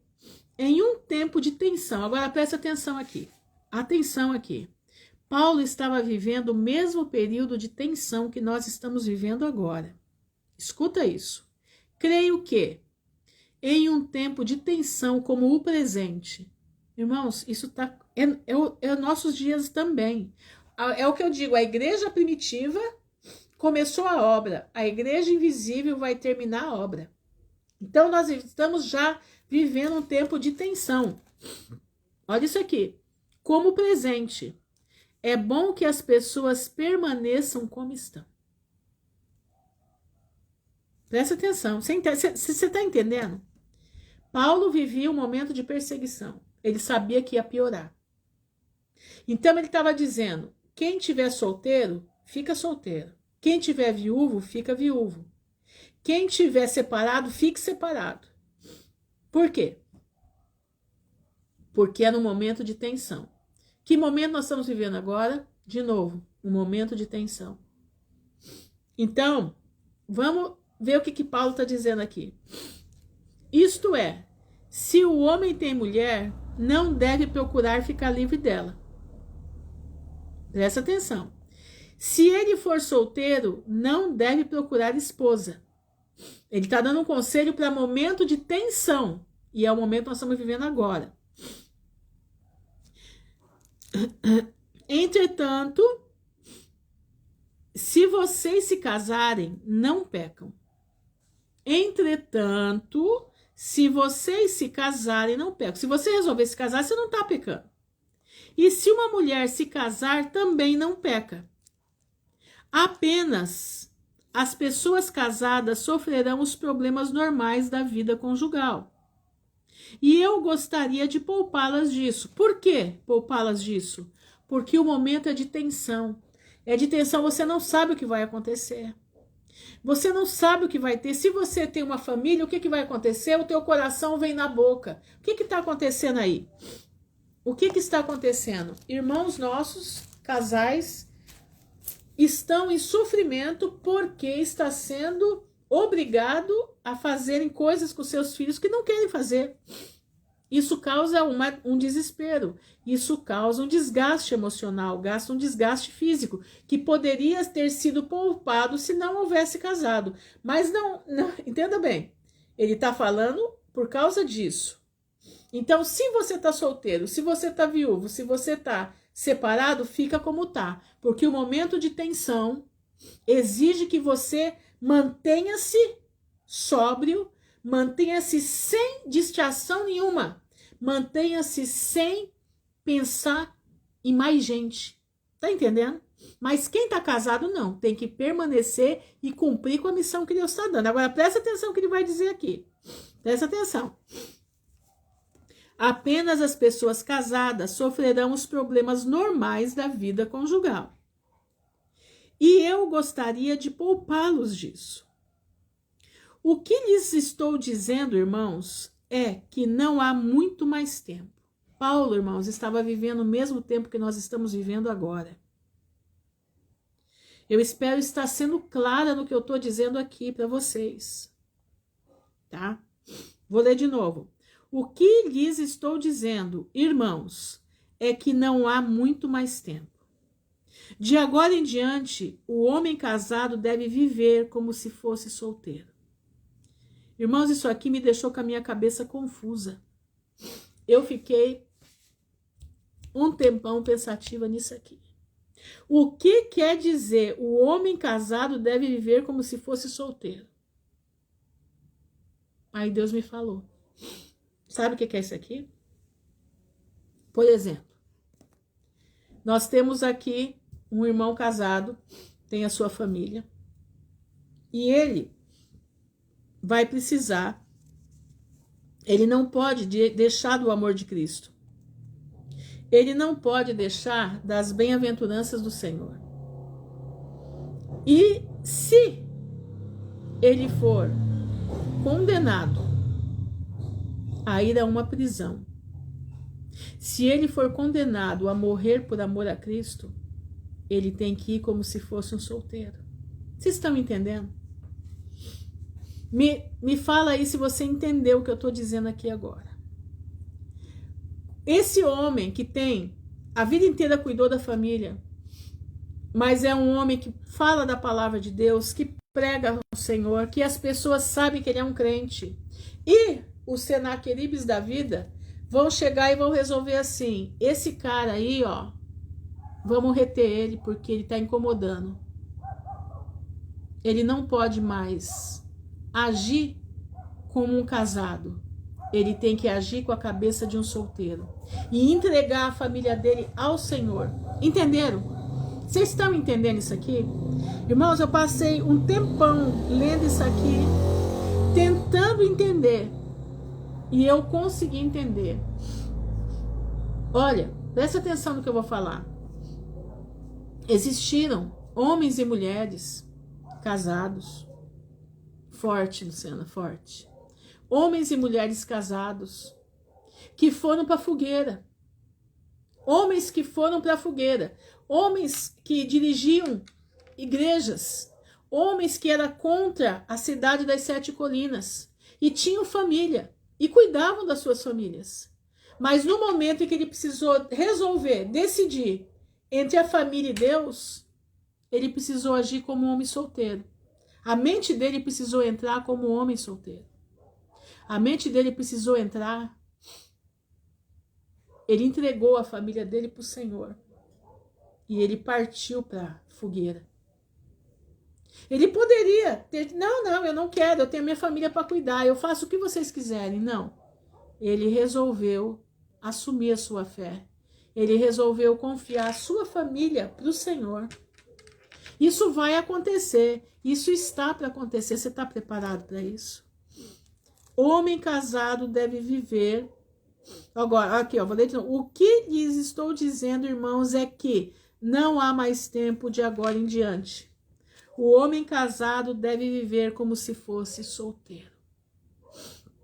em um tempo de tensão, agora presta atenção aqui, Paulo estava vivendo o mesmo período de tensão que nós estamos vivendo agora. Escuta isso. Creio que, em um tempo de tensão como o presente, irmãos, isso é nossos dias também. É o que eu digo, a igreja primitiva começou a obra, a igreja invisível vai terminar a obra. Então, nós estamos já vivendo um tempo de tensão. Olha isso aqui, como presente. É bom que as pessoas permaneçam como estão. Presta atenção. Você está entendendo? Paulo vivia um momento de perseguição. Ele sabia que ia piorar. Então ele estava dizendo, quem tiver solteiro, fica solteiro. Quem tiver viúvo, fica viúvo. Quem tiver separado, fique separado. Por quê? Porque é no momento de tensão. Que momento nós estamos vivendo agora? De novo, um momento de tensão. Então, vamos ver o que Paulo está dizendo aqui. Isto é, se o homem tem mulher, não deve procurar ficar livre dela. Presta atenção. Se ele for solteiro, não deve procurar esposa. Ele está dando um conselho para momento de tensão. E é o momento que nós estamos vivendo agora. Entretanto, se vocês se casarem, não pecam. Entretanto, se vocês se casarem, não pecam. Se você resolver se casar, você não está pecando. E se uma mulher se casar, também não peca. Apenas as pessoas casadas sofrerão os problemas normais da vida conjugal. E eu gostaria de poupá-las disso. Por que poupá-las disso? Porque o momento é de tensão. É de tensão, você não sabe o que vai acontecer. Você não sabe o que vai ter. Se você tem uma família, o que vai acontecer? O teu coração vem na boca. O que está acontecendo aí? O que está acontecendo? Irmãos nossos, casais, estão em sofrimento porque está sendo obrigado a fazerem coisas com seus filhos que não querem fazer. Isso causa um desespero, isso causa um desgaste emocional, gasta um desgaste físico, que poderia ter sido poupado se não houvesse casado. Mas não, entenda bem, ele está falando por causa disso. Então, se você está solteiro, se você está viúvo, se você está separado, fica como está. Porque o momento de tensão exige que você mantenha-se sóbrio, mantenha-se sem distração nenhuma. Mantenha-se sem pensar em mais gente. Tá entendendo? Mas quem tá casado não. Tem que permanecer e cumprir com a missão que Deus está dando. Agora presta atenção no que ele vai dizer aqui. Presta atenção. Apenas as pessoas casadas sofrerão os problemas normais da vida conjugal. E eu gostaria de poupá-los disso. O que lhes estou dizendo, irmãos, é que não há muito mais tempo. Paulo, irmãos, estava vivendo o mesmo tempo que nós estamos vivendo agora. Eu espero estar sendo clara no que eu estou dizendo aqui para vocês. Tá? Vou ler de novo. O que lhes estou dizendo, irmãos, é que não há muito mais tempo. De agora em diante, o homem casado deve viver como se fosse solteiro. Irmãos, isso aqui me deixou com a minha cabeça confusa. Eu fiquei um tempão pensativa nisso aqui. O que quer dizer o homem casado deve viver como se fosse solteiro? Aí Deus me falou. Sabe o que é isso aqui? Por exemplo, nós temos aqui um irmão casado, tem a sua família, e ele vai precisar, ele não pode deixar do amor de Cristo. Ele não pode deixar das bem-aventuranças do Senhor. E se ele for condenado a ir a uma prisão, se ele for condenado a morrer por amor a Cristo, ele tem que ir como se fosse um solteiro. Vocês estão entendendo? Me fala aí se você entendeu o que eu estou dizendo aqui agora. Esse homem que tem a vida inteira cuidou da família, mas é um homem que fala da palavra de Deus, que prega o Senhor, que as pessoas sabem que ele é um crente. E os Senaqueribes da vida vão chegar e vão resolver assim: esse cara aí, ó, vamos reter ele porque ele está incomodando. Ele não pode mais agir como um casado. Ele tem que agir com a cabeça de um solteiro e entregar a família dele ao Senhor. Entenderam? Vocês estão entendendo isso aqui? Irmãos, eu passei um tempão lendo isso aqui, tentando entender. E eu consegui entender. Olha, presta atenção no que eu vou falar. Existiram homens e mulheres casados. Forte, Luciana, forte. Homens e mulheres casados que foram para a fogueira. Homens que foram para a fogueira. Homens que dirigiam igrejas. Homens que eram contra a cidade das 7 colinas. E tinham família. E cuidavam das suas famílias. Mas no momento em que ele precisou resolver, decidir entre a família e Deus, ele precisou agir como um homem solteiro. A mente dele precisou entrar como um homem solteiro. A mente dele precisou entrar. Ele entregou a família dele para o Senhor. E ele partiu para a fogueira. Ele poderia ter... Não, eu não quero. Eu tenho minha família para cuidar. Eu faço o que vocês quiserem. Não. Ele resolveu assumir a sua fé. Ele resolveu confiar a sua família para o Senhor. Isso vai acontecer. Isso está para acontecer. Você está preparado para isso? Homem casado deve viver. Agora, aqui, ó, vou ler de novo. O que lhes estou dizendo, irmãos, é que não há mais tempo de agora em diante. O homem casado deve viver como se fosse solteiro.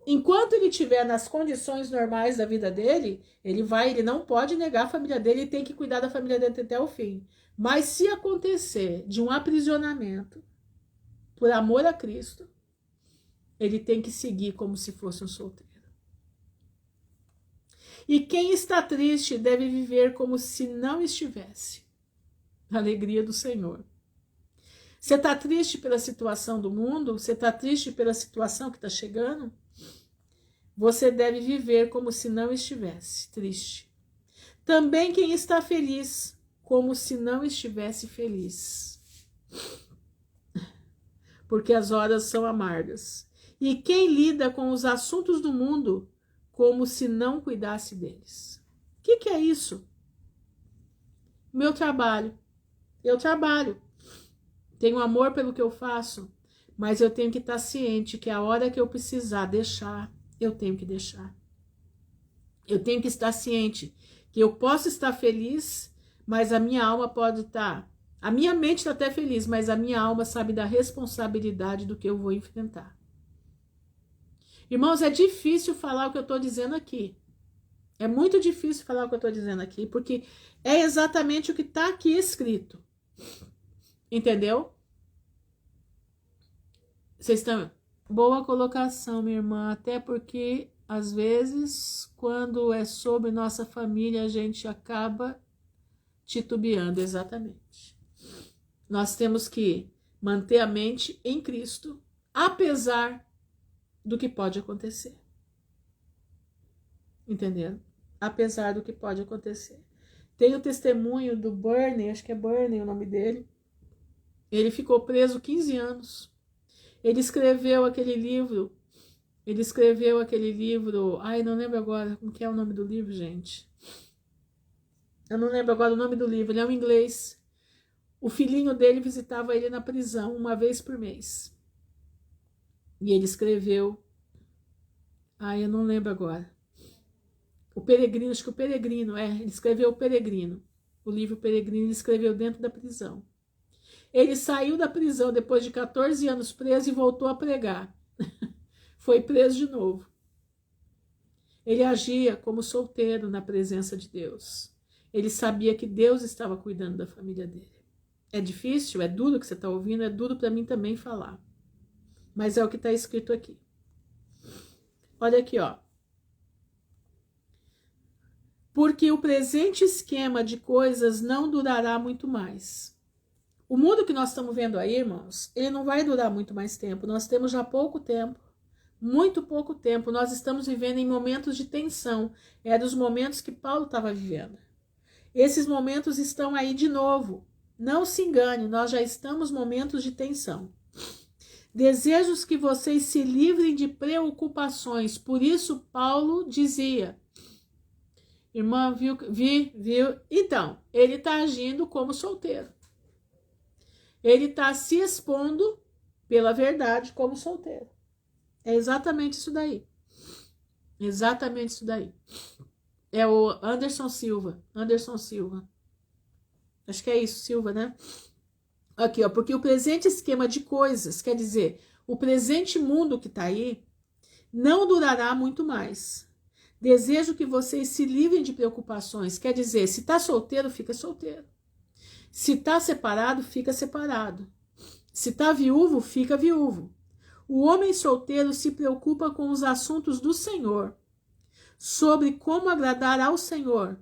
Enquanto ele estiver nas condições normais da vida dele, ele não pode negar a família dele, ele tem que cuidar da família dele até o fim. Mas se acontecer de um aprisionamento por amor a Cristo, ele tem que seguir como se fosse um solteiro. E quem está triste deve viver como se não estivesse. A alegria do Senhor. Você está triste pela situação do mundo? Você está triste pela situação que está chegando? Você deve viver como se não estivesse triste. Também quem está feliz, como se não estivesse feliz. Porque as horas são amargas. E quem lida com os assuntos do mundo, como se não cuidasse deles. O que é isso? Meu trabalho. Eu trabalho. Tenho amor pelo que eu faço, mas eu tenho que estar ciente que a hora que eu precisar deixar, eu tenho que deixar. Eu tenho que estar ciente que eu posso estar feliz, mas a minha alma pode estar... A minha mente está até feliz, mas a minha alma sabe da responsabilidade do que eu vou enfrentar. Irmãos, é difícil falar o que eu estou dizendo aqui. É muito difícil falar o que eu estou dizendo aqui, porque é exatamente o que está aqui escrito. Entendeu? Vocês estão... Boa colocação, minha irmã, até porque, às vezes, quando é sobre nossa família, a gente acaba titubeando, exatamente. Nós temos que manter a mente em Cristo, apesar do que pode acontecer. Entenderam? Apesar do que pode acontecer. Tem o testemunho do Bernie, acho que é Bernie o nome dele. Ele ficou preso 15 anos. Ele escreveu aquele livro. Ai, não lembro agora como que é o nome do livro, gente. Eu não lembro agora o nome do livro. Ele é um inglês. O filhinho dele visitava ele na prisão uma vez por mês. E ele escreveu... Ai, eu não lembro agora. O Peregrino, acho que o Peregrino, ele escreveu o Peregrino. O livro Peregrino ele escreveu dentro da prisão. Ele saiu da prisão depois de 14 anos preso e voltou a pregar. Foi preso de novo. Ele agia como solteiro na presença de Deus. Ele sabia que Deus estava cuidando da família dele. É difícil, é duro o que você está ouvindo, é duro para mim também falar. Mas é o que está escrito aqui. Olha aqui, ó. Porque o presente esquema de coisas não durará muito mais. O mundo que nós estamos vendo aí, irmãos, ele não vai durar muito mais tempo. Nós temos já pouco tempo, muito pouco tempo. Nós estamos vivendo em momentos de tensão. Eram os momentos que Paulo estava vivendo. Esses momentos estão aí de novo. Não se engane, nós já estamos em momentos de tensão. Desejos que vocês se livrem de preocupações. Por isso, Paulo dizia... Irmã, viu? Então, ele está agindo como solteiro. Ele está se expondo pela verdade como solteiro. É exatamente isso daí. Exatamente isso daí. É o Anderson Silva. Acho que é isso, Silva, né? Aqui, ó. Porque o presente esquema de coisas, quer dizer, o presente mundo que está aí, não durará muito mais. Desejo que vocês se livrem de preocupações. Quer dizer, se está solteiro, fica solteiro. Se está separado, fica separado. Se está viúvo, fica viúvo. O homem solteiro se preocupa com os assuntos do Senhor, sobre como agradar ao Senhor.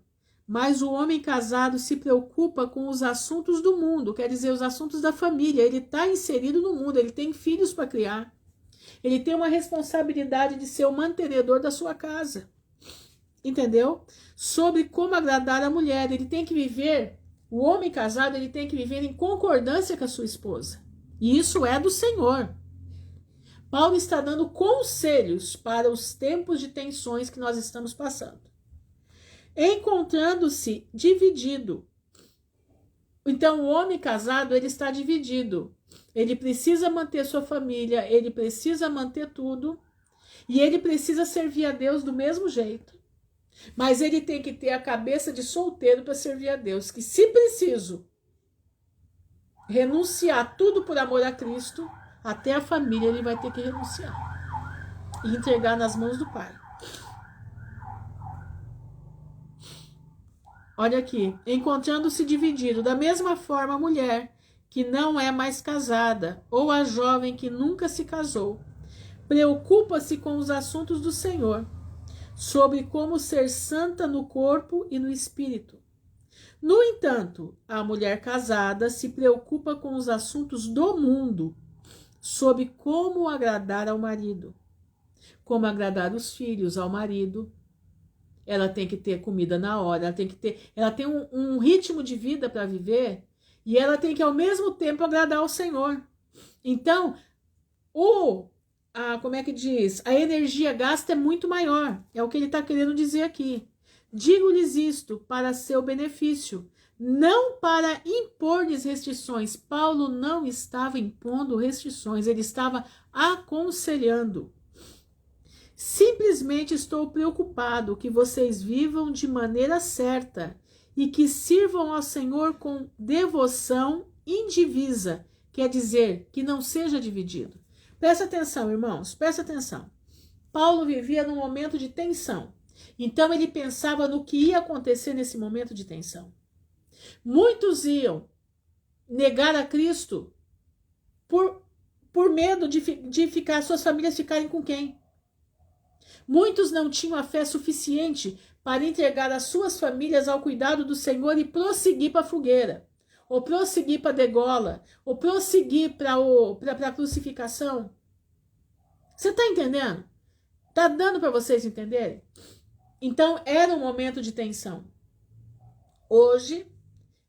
Mas o homem casado se preocupa com os assuntos do mundo, quer dizer, os assuntos da família. Ele está inserido no mundo, ele tem filhos para criar. Ele tem uma responsabilidade de ser o mantenedor da sua casa. Entendeu? Sobre como agradar a mulher. Ele tem que viver, o homem casado, ele tem que viver em concordância com a sua esposa. E isso é do Senhor. Paulo está dando conselhos para os tempos de tensões que nós estamos passando. Encontrando-se dividido. Então, o homem casado, ele está dividido. Ele precisa manter sua família, ele precisa manter tudo. E ele precisa servir a Deus do mesmo jeito. Mas ele tem que ter a cabeça de solteiro para servir a Deus. Que se preciso renunciar tudo por amor a Cristo, até a família ele vai ter que renunciar. E entregar nas mãos do Pai. Olha aqui. Encontrando-se dividido. Da mesma forma a mulher que não é mais casada, ou a jovem que nunca se casou, preocupa-se com os assuntos do Senhor, sobre como ser santa no corpo e no espírito. No entanto, a mulher casada se preocupa com os assuntos do mundo, sobre como agradar ao marido, como agradar os filhos ao marido. Ela tem que ter comida na hora, ela tem um ritmo de vida para viver e ela tem que ao mesmo tempo agradar ao Senhor. Então, como é que diz? A energia gasta é muito maior, é o que ele está querendo dizer aqui. Digo-lhes isto para seu benefício, não para impor-lhes restrições. Paulo não estava impondo restrições, ele estava aconselhando. Simplesmente estou preocupado que vocês vivam de maneira certa e que sirvam ao Senhor com devoção indivisa, quer dizer, que não seja dividido. Presta atenção, irmãos, presta atenção. Paulo vivia num momento de tensão. Então ele pensava no que ia acontecer nesse momento de tensão. Muitos iam negar a Cristo por medo de suas famílias ficarem com quem? Muitos não tinham a fé suficiente para entregar as suas famílias ao cuidado do Senhor e prosseguir para a fogueira, ou prosseguir para a degola, ou prosseguir para a crucificação. Você está entendendo? Está dando para vocês entenderem? Então, era um momento de tensão. Hoje,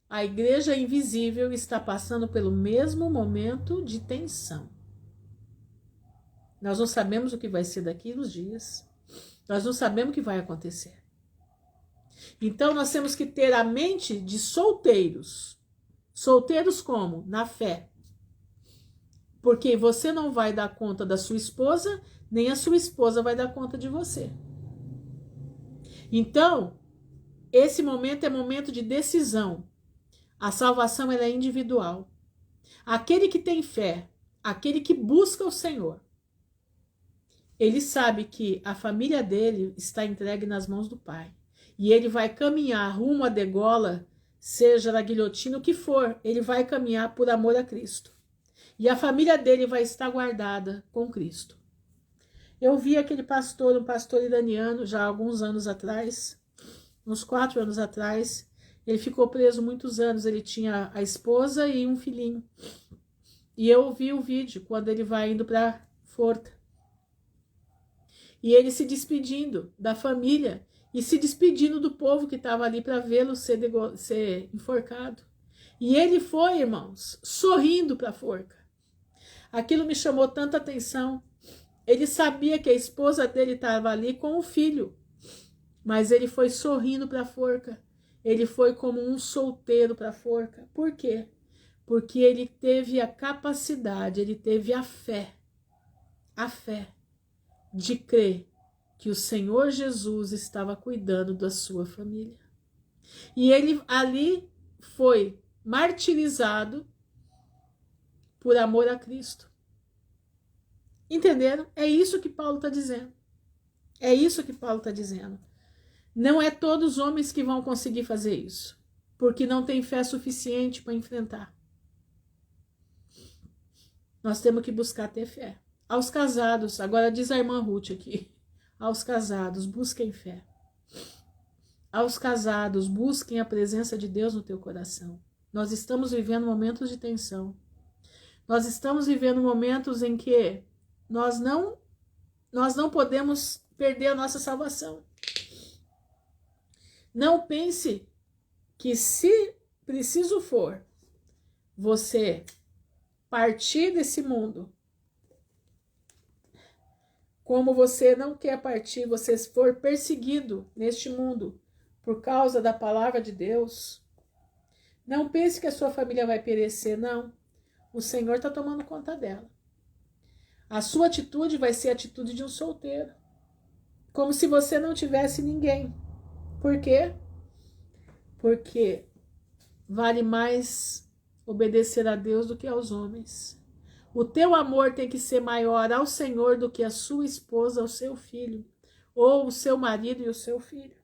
a igreja invisível está passando pelo mesmo momento de tensão. Nós não sabemos o que vai ser daqui nos dias. Nós não sabemos o que vai acontecer. Então, nós temos que ter a mente de solteiros. Solteiros como? Na fé. Porque você não vai dar conta da sua esposa, nem a sua esposa vai dar conta de você. Então, esse momento é momento de decisão. A salvação ela é individual. Aquele que tem fé, aquele que busca o Senhor, ele sabe que a família dele está entregue nas mãos do Pai. E ele vai caminhar rumo à degola, seja na guilhotina, o que for, ele vai caminhar por amor a Cristo. E a família dele vai estar guardada com Cristo. Eu vi aquele pastor, um pastor iraniano, já há alguns anos atrás, uns 4 anos atrás. Ele ficou preso muitos anos, ele tinha a esposa e um filhinho. E eu vi o vídeo quando ele vai indo para a forca. E ele se despedindo da família e se despedindo do povo que estava ali para vê-lo ser enforcado. E ele foi, irmãos, sorrindo para a forca. Aquilo me chamou tanta atenção. Ele sabia que a esposa dele estava ali com o filho, mas ele foi sorrindo para a forca. Ele foi como um solteiro para a forca. Por quê? Porque ele teve a capacidade, ele teve a fé de crer que o Senhor Jesus estava cuidando da sua família. E ele ali foi martirizado por amor a Cristo. Entenderam? É isso que Paulo está dizendo. É isso que Paulo está dizendo. Não é todos os homens que vão conseguir fazer isso, porque não tem fé suficiente para enfrentar. Nós temos que buscar ter fé. Aos casados, agora diz a irmã Ruth aqui, aos casados, busquem fé. Aos casados, busquem a presença de Deus no teu coração. Nós estamos vivendo momentos de tensão. Nós estamos vivendo momentos em que nós não podemos perder a nossa salvação. Não pense que, se preciso for, você partir desse mundo, como você não quer partir, você for perseguido neste mundo por causa da palavra de Deus, não pense que a sua família vai perecer, não. O Senhor está tomando conta dela. A sua atitude vai ser a atitude de um solteiro, como se você não tivesse ninguém. Por quê? Porque vale mais obedecer a Deus do que aos homens. O teu amor tem que ser maior ao Senhor do que a sua esposa, o seu filho, ou o seu marido e o seu filho.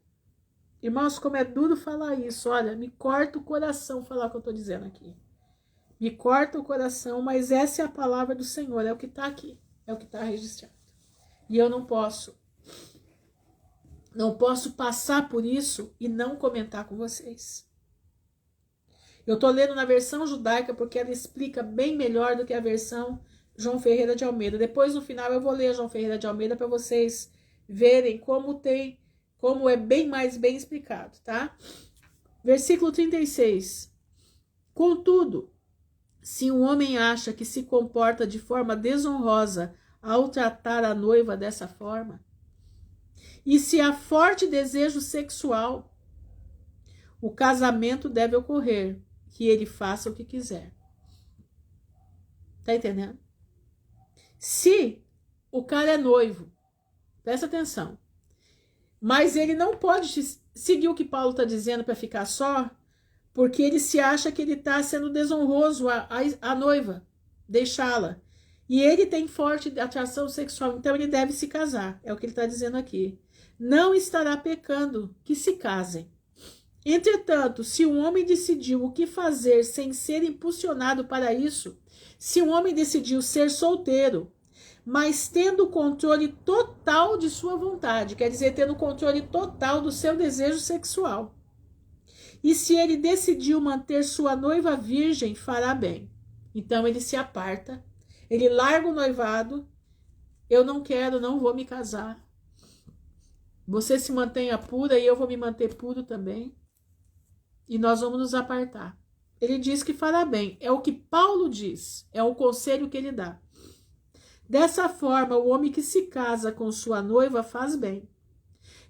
Irmãos, como é duro falar isso. Olha, me corta o coração falar o que eu estou dizendo aqui. Me corta o coração, mas essa é a palavra do Senhor, é o que está aqui, é o que está registrado. E eu não posso Não posso passar por isso e não comentar com vocês. Eu estou lendo na versão judaica porque ela explica bem melhor do que a versão João Ferreira de Almeida. Depois, no final, eu vou ler João Ferreira de Almeida para vocês verem como é bem explicado, tá? Versículo 36. Contudo, se um homem acha que se comporta de forma desonrosa ao tratar a noiva dessa forma, e se há forte desejo sexual, o casamento deve ocorrer, que ele faça o que quiser. Tá entendendo? Se o cara é noivo, presta atenção, mas ele não pode seguir o que Paulo está dizendo para ficar só, porque ele se acha que ele está sendo desonroso à noiva, deixá-la. E ele tem forte atração sexual, então ele deve se casar, é o que ele está dizendo aqui. Não estará pecando, que se casem. Entretanto, se um homem decidiu o que fazer sem ser impulsionado para isso, se um homem decidiu ser solteiro, mas tendo o controle total de sua vontade, quer dizer, tendo o controle total do seu desejo sexual, e se ele decidiu manter sua noiva virgem, fará bem. Então ele se aparta, ele larga o noivado, eu não quero, não vou me casar. Você se mantenha pura e eu vou me manter puro também. E nós vamos nos apartar. Ele diz que fará bem. É o que Paulo diz. É o conselho que ele dá. Dessa forma, o homem que se casa com sua noiva faz bem.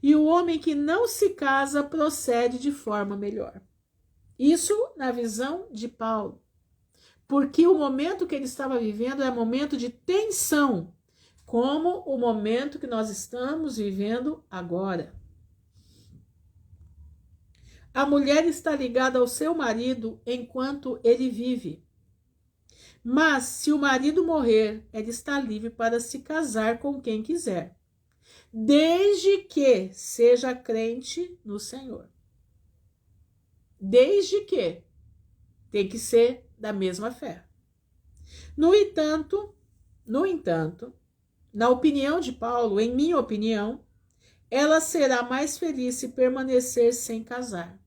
E o homem que não se casa procede de forma melhor. Isso na visão de Paulo. Porque o momento que ele estava vivendo é momento de tensão, como o momento que nós estamos vivendo agora. A mulher está ligada ao seu marido enquanto ele vive. Mas, se o marido morrer, ela está livre para se casar com quem quiser, desde que seja crente no Senhor. Desde que tem que ser da mesma fé. No entanto, na opinião de Paulo, em minha opinião, ela será mais feliz se permanecer sem casar.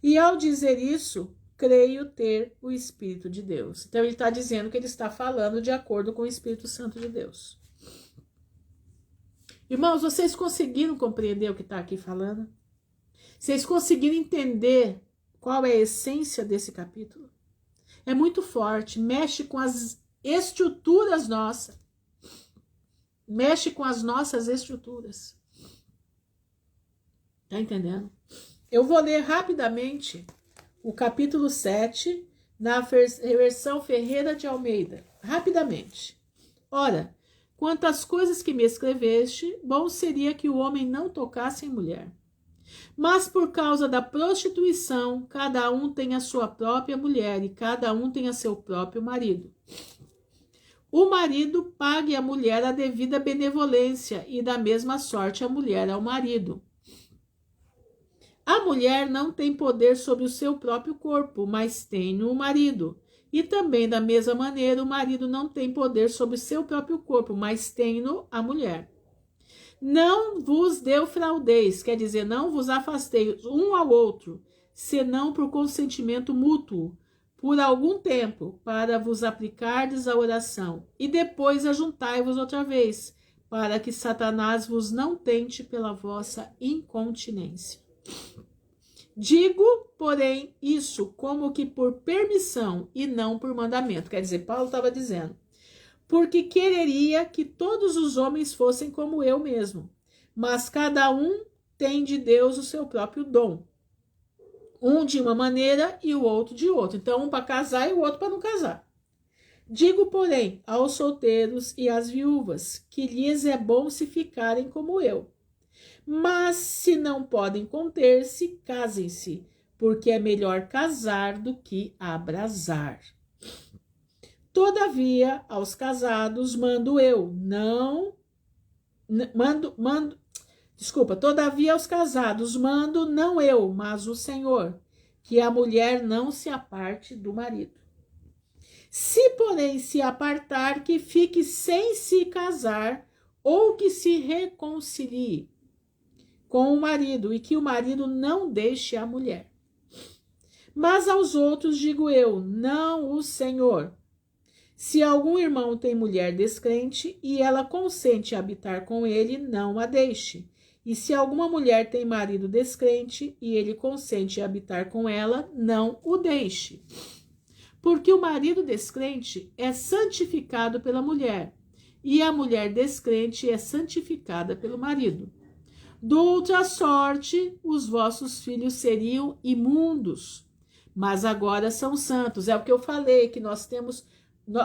E ao dizer isso, creio ter o Espírito de Deus. Então ele está dizendo que ele está falando de acordo com o Espírito Santo de Deus. Irmãos, vocês conseguiram compreender o que está aqui falando? Vocês conseguiram entender qual é a essência desse capítulo? É muito forte, mexe com as estruturas nossas. Mexe com as nossas estruturas. Tá entendendo? Eu vou ler rapidamente o capítulo 7 na versão Ferreira de Almeida. Rapidamente. Ora, quanto às coisas que me escreveste, bom seria que o homem não tocasse em mulher. Mas por causa da prostituição, cada um tem a sua própria mulher e cada um tem a seu próprio marido. O marido pague à mulher a devida benevolência e da mesma sorte a mulher ao marido. A mulher não tem poder sobre o seu próprio corpo, mas tem o marido. E também, da mesma maneira, o marido não tem poder sobre o seu próprio corpo, mas tem-no a mulher. Não vos defraudeis, quer dizer, não vos afasteis um ao outro, senão por consentimento mútuo, por algum tempo, para vos aplicardes à oração, e depois ajuntai-vos outra vez, para que Satanás vos não tente pela vossa incontinência. Digo, porém, isso como que por permissão e não por mandamento. Quer dizer, Paulo estava dizendo, porque quereria que todos os homens fossem como eu mesmo, mas cada um tem de Deus o seu próprio dom. Um de uma maneira e o outro de outra. Então, um para casar e o outro para não casar. Digo, porém, aos solteiros e às viúvas, que lhes é bom se ficarem como eu. Mas, se não podem conter-se, casem-se, porque é melhor casar do que abrasar. Todavia, aos casados mando eu, todavia aos casados mando não eu, mas o Senhor, que a mulher não se aparte do marido. Se, porém, se apartar, que fique sem se casar, ou que se reconcilie. com o marido, e que o marido não deixe a mulher. Mas aos outros digo eu, não o Senhor. Se algum irmão tem mulher descrente e ela consente a habitar com ele, não a deixe. E se alguma mulher tem marido descrente e ele consente a habitar com ela, não o deixe. Porque o marido descrente é santificado pela mulher, e a mulher descrente é santificada pelo marido. Do outra sorte, os vossos filhos seriam imundos, mas agora são santos. É o que eu falei, que nós temos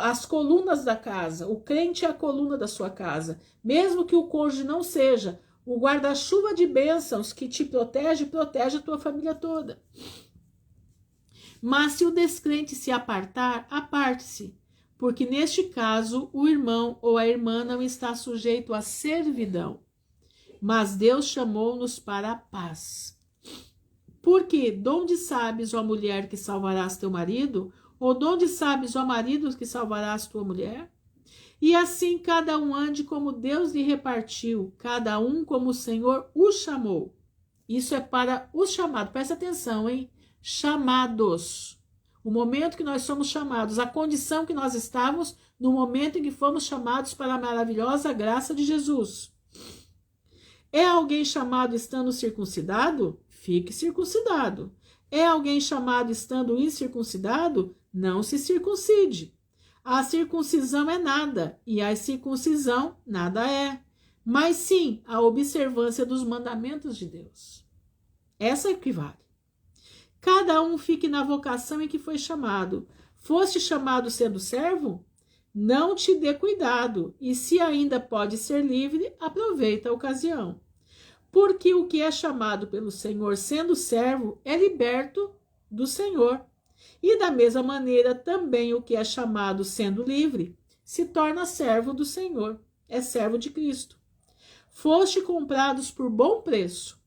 as colunas da casa. O crente é a coluna da sua casa. Mesmo que o cônjuge não seja, o guarda-chuva de bênçãos que te protege, protege a tua família toda. Mas se o descrente se apartar, aparte-se, porque neste caso o irmão ou a irmã não está sujeito à servidão, mas Deus chamou-nos para a paz. Porque donde sabes, ó mulher, que salvarás teu marido? Ou donde sabes, ó marido, que salvarás tua mulher? E assim cada um ande como Deus lhe repartiu, cada um como o Senhor o chamou. Isso é para os chamados. Presta atenção, hein? Chamados. O momento que nós somos chamados, a condição que nós estávamos no momento em que fomos chamados para a maravilhosa graça de Jesus. É alguém chamado estando circuncidado? Fique circuncidado. É alguém chamado estando incircuncidado? Não se circuncide. A circuncisão é nada, e a circuncisão nada é. Mas sim, a observância dos mandamentos de Deus. Essa é que vale. Cada um fique na vocação em que foi chamado. Foste chamado sendo servo? Não te dê cuidado, e se ainda pode ser livre, aproveita a ocasião. Porque o que é chamado pelo Senhor sendo servo é liberto do Senhor. E da mesma maneira também o que é chamado sendo livre se torna servo do Senhor, é servo de Cristo. Foste comprados por bom preço.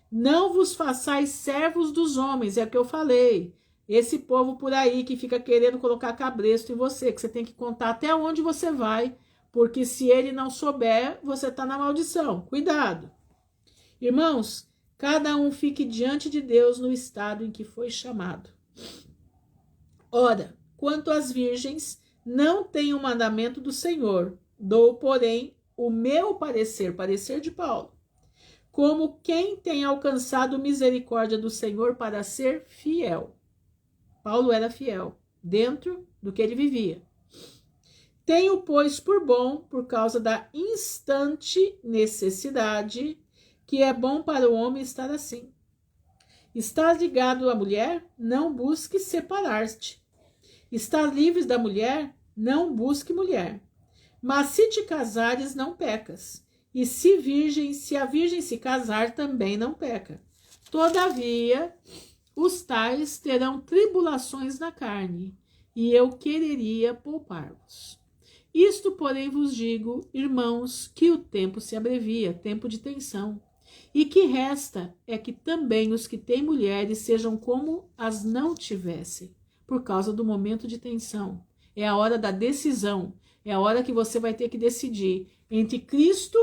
Não vos façais servos dos homens, é o que eu falei. Esse povo por aí que fica querendo colocar cabresto em você, que você tem que contar até onde você vai, porque se ele não souber, você está na maldição. Cuidado. Irmãos, cada um fique diante de Deus no estado em que foi chamado. Ora, quanto às virgens, não tenho o mandamento do Senhor, dou, porém, o meu parecer, parecer de Paulo, como quem tem alcançado misericórdia do Senhor para ser fiel. Paulo era fiel, dentro do que ele vivia. Tenho, pois, por bom, por causa da instante necessidade, que é bom para o homem estar assim. Estás ligado à mulher? Não busque separar-te. Estás livre da mulher? Não busque mulher. Mas se te casares, não pecas. E se a virgem se casar, também não peca. Todavia, os tais terão tribulações na carne, e eu quereria poupar-vos. Isto, porém, vos digo, irmãos, que o tempo se abrevia, tempo de tensão. E que resta é que também os que têm mulheres sejam como as não tivessem, por causa do momento de tensão. É a hora da decisão, é a hora que você vai ter que decidir entre Cristo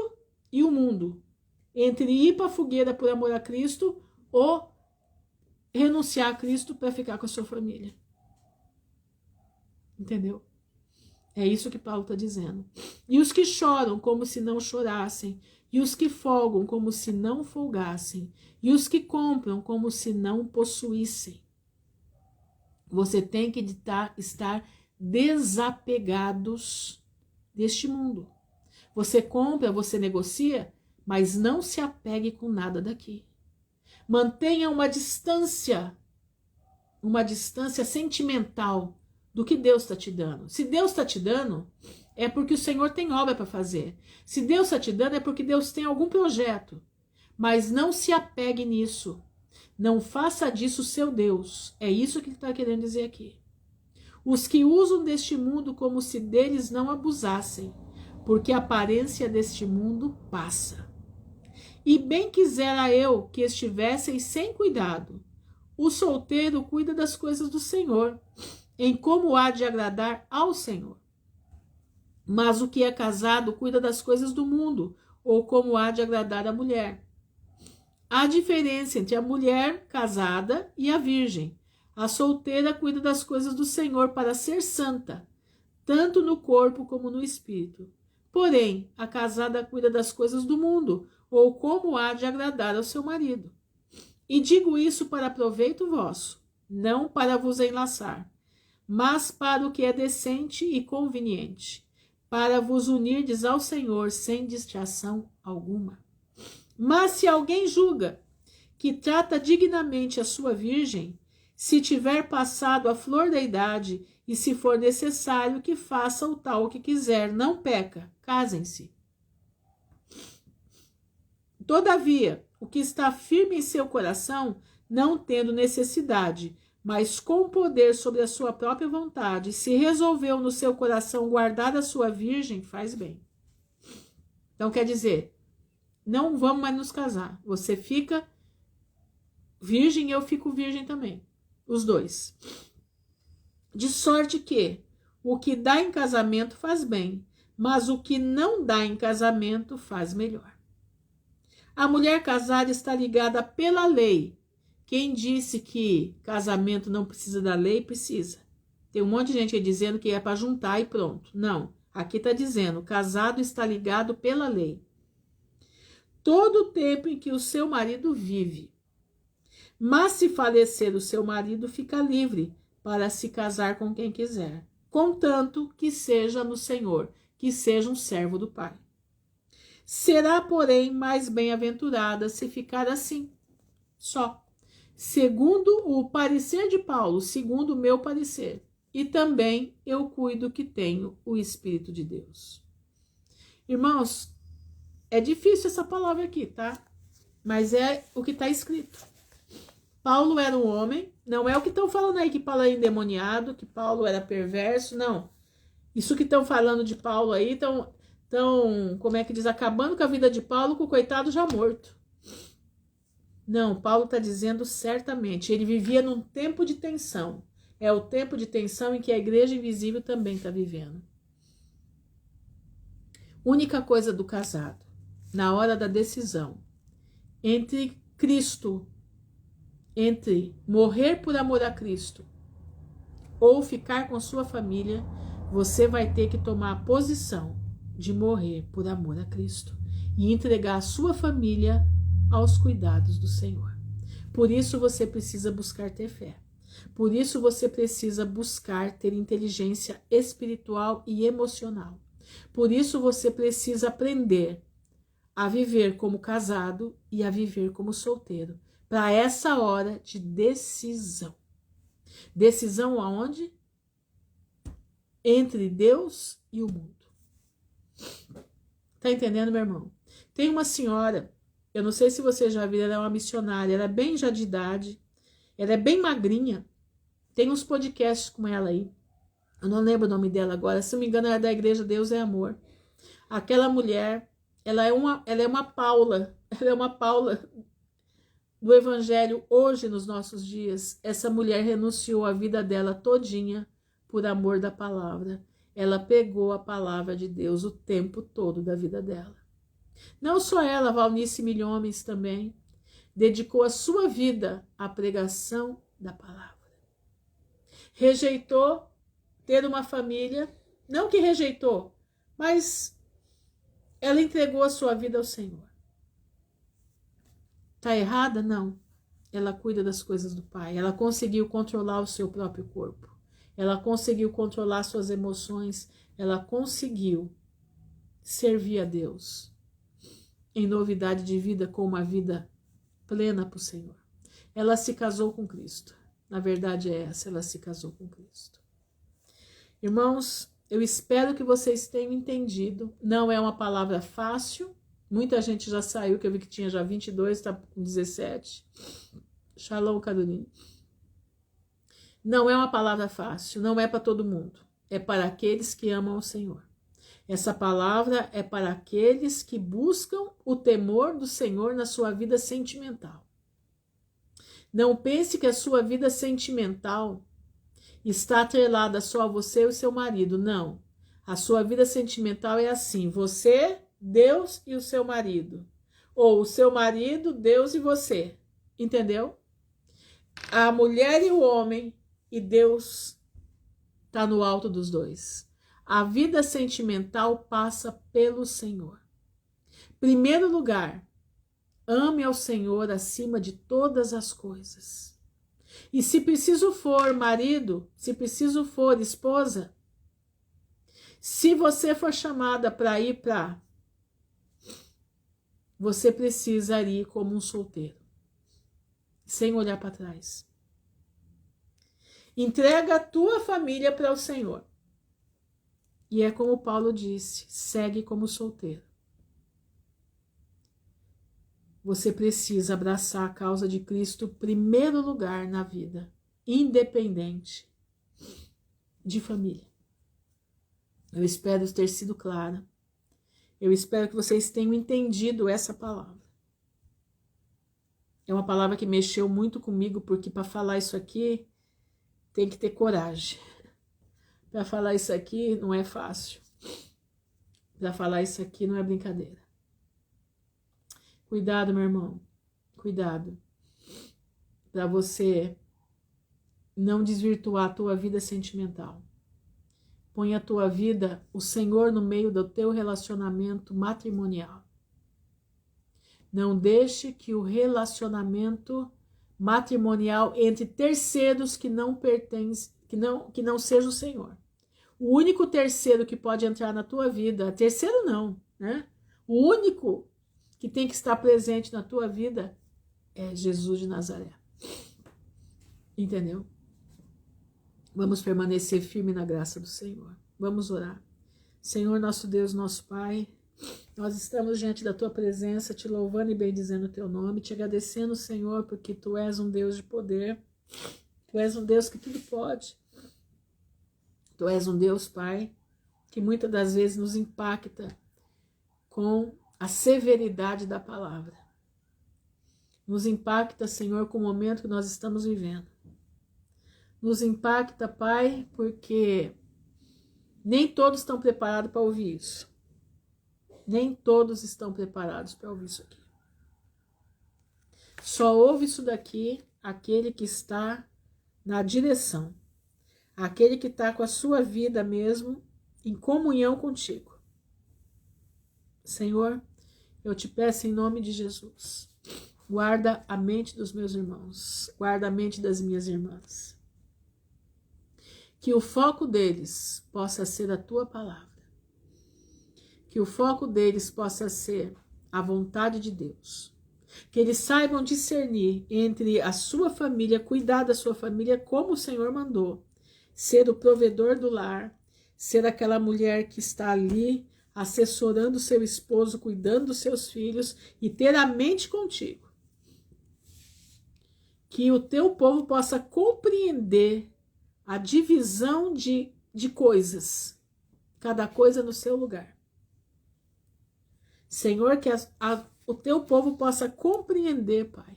e o mundo, entre ir para a fogueira por amor a Cristo ou renunciar a Cristo para ficar com a sua família. Entendeu? É isso que Paulo está dizendo. E os que choram como se não chorassem, e os que folgam como se não folgassem, e os que compram como se não possuíssem. Você tem que estar desapegados deste mundo. Você compra, você negocia, mas não se apegue com nada daqui. Mantenha uma distância sentimental do que Deus está te dando. Se Deus está te dando, é porque o Senhor tem obra para fazer. Se Deus está te dando, é porque Deus tem algum projeto. Mas não se apegue nisso. Não faça disso seu Deus. É isso que ele está querendo dizer aqui. Os que usam deste mundo como se deles não abusassem, porque a aparência deste mundo passa. E bem quisera eu que estivessem sem cuidado. O solteiro cuida das coisas do Senhor, em como há de agradar ao Senhor. Mas o que é casado cuida das coisas do mundo, ou como há de agradar a mulher. Há diferença entre a mulher casada e a virgem. A solteira cuida das coisas do Senhor para ser santa, tanto no corpo como no espírito. Porém, a casada cuida das coisas do mundo, ou como há de agradar ao seu marido. E digo isso para proveito vosso, não para vos enlaçar, mas para o que é decente e conveniente, para vos unirdes ao Senhor sem distração alguma. Mas se alguém julga que trata dignamente a sua virgem, se tiver passado a flor da idade, e se for necessário que faça o tal que quiser, não peca, casem-se. Todavia, o que está firme em seu coração, não tendo necessidade, mas com poder sobre a sua própria vontade, se resolveu no seu coração guardar a sua virgem, faz bem. Então quer dizer, não vamos mais nos casar. Você fica virgem e eu fico virgem também. Os dois. De sorte que o que dá em casamento faz bem, mas o que não dá em casamento faz melhor. A mulher casada está ligada pela lei. Quem disse que casamento não precisa da lei, precisa. Tem um monte de gente aí dizendo que é para juntar e pronto. Não, aqui está dizendo, casado está ligado pela lei. Todo o tempo em que o seu marido vive. Mas se falecer o seu marido, fica livre para se casar com quem quiser, contanto que seja no Senhor, que seja um servo do Pai. Será, porém, mais bem-aventurada se ficar assim, só, segundo o parecer de Paulo, segundo o meu parecer, e também eu cuido que tenho o Espírito de Deus. Irmãos, é difícil essa palavra aqui, tá? Mas é o que está escrito. Paulo era um homem, não é o que estão falando aí que Paulo era endemoniado, que Paulo era perverso, não. Isso que estão falando de Paulo aí, estão, como é que diz, acabando com a vida de Paulo, com o coitado já morto. Não, Paulo está dizendo certamente, ele vivia num tempo de tensão. É o tempo de tensão em que a igreja invisível também está vivendo. Única coisa do casado, na hora da decisão, entre Cristo, entre morrer por amor a Cristo ou ficar com sua família, você vai ter que tomar a posição de morrer por amor a Cristo e entregar a sua família aos cuidados do Senhor. Por isso você precisa buscar ter fé. Por isso você precisa buscar ter inteligência espiritual e emocional. Por isso você precisa aprender a viver como casado e a viver como solteiro. Para essa hora de decisão. Decisão aonde? Entre Deus e o mundo. Tá entendendo, meu irmão? Tem uma senhora, eu não sei se você já viu, ela é uma missionária, ela é bem já de idade, ela é bem magrinha, tem uns podcasts com ela aí, eu não lembro o nome dela agora, se não me engano ela é da Igreja Deus é Amor. Aquela mulher, ela é uma Paula do Evangelho hoje nos nossos dias. Essa mulher renunciou a vida dela todinha por amor da palavra. Ela pegou a palavra de Deus o tempo todo da vida dela. Não só ela, Valnice Milhomes também, dedicou a sua vida à pregação da palavra. Rejeitou ter uma família, não que rejeitou, mas ela entregou a sua vida ao Senhor. Está errada? Não. Ela cuida das coisas do Pai. Ela conseguiu controlar o seu próprio corpo. Ela conseguiu controlar suas emoções. Ela conseguiu servir a Deus em novidade de vida, com uma vida plena para o Senhor. Ela se casou com Cristo. Na verdade é essa, ela se casou com Cristo. Irmãos, eu espero que vocês tenham entendido. Não é uma palavra fácil. Muita gente já saiu, que eu vi que tinha já 22, está com 17. Shalom, Caroline. Não é uma palavra fácil, não é para todo mundo. É para aqueles que amam o Senhor. Essa palavra é para aqueles que buscam o temor do Senhor na sua vida sentimental. Não pense que a sua vida sentimental está atrelada só a você e o seu marido. Não. A sua vida sentimental é assim, você, Deus e o seu marido. Ou o seu marido, Deus e você. Entendeu? A mulher e o homem, e Deus está no alto dos dois. A vida sentimental passa pelo Senhor. Primeiro lugar, ame ao Senhor acima de todas as coisas. E se preciso for marido, se preciso for esposa, se você for chamada para ir para, você precisa ir como um solteiro, sem olhar para trás. Entrega a tua família para o Senhor. E é como Paulo disse, segue como solteiro. Você precisa abraçar a causa de Cristo em primeiro lugar na vida, independente de família. Eu espero ter sido clara. Eu espero que vocês tenham entendido essa palavra. É uma palavra que mexeu muito comigo, porque para falar isso aqui, tem que ter coragem. Para falar isso aqui não é fácil. Para falar isso aqui não é brincadeira. Cuidado, meu irmão. Cuidado. Para você não desvirtuar a tua vida sentimental. Põe a tua vida, o Senhor, no meio do teu relacionamento matrimonial. Não deixe que o relacionamento matrimonial entre terceiros que não pertencem, que não seja o Senhor. O único terceiro que pode entrar na tua vida, terceiro não, né? O único que tem que estar presente na tua vida é Jesus de Nazaré. Entendeu? Vamos permanecer firme na graça do Senhor. Vamos orar. Senhor, nosso Deus, nosso Pai, nós estamos diante da tua presença, te louvando e bendizendo o teu nome, te agradecendo, Senhor, porque tu és um Deus de poder, tu és um Deus que tudo pode. Tu és um Deus, Pai, que muitas das vezes nos impacta com a severidade da palavra. Nos impacta, Senhor, com o momento que nós estamos vivendo. Nos impacta, Pai, porque nem todos estão preparados para ouvir isso. Nem todos estão preparados para ouvir isso aqui. Só ouve isso daqui aquele que está na direção. Aquele que está com a sua vida mesmo em comunhão contigo. Senhor, eu te peço em nome de Jesus. Guarda a mente dos meus irmãos. Guarda a mente das minhas irmãs. Que o foco deles possa ser a tua palavra. Que o foco deles possa ser a vontade de Deus. Que eles saibam discernir entre a sua família, cuidar da sua família como o Senhor mandou. Ser o provedor do lar, ser aquela mulher que está ali assessorando seu esposo, cuidando dos seus filhos e ter a mente contigo. Que o teu povo possa compreender a divisão de coisas, cada coisa no seu lugar. Senhor, que o teu povo possa compreender, Pai,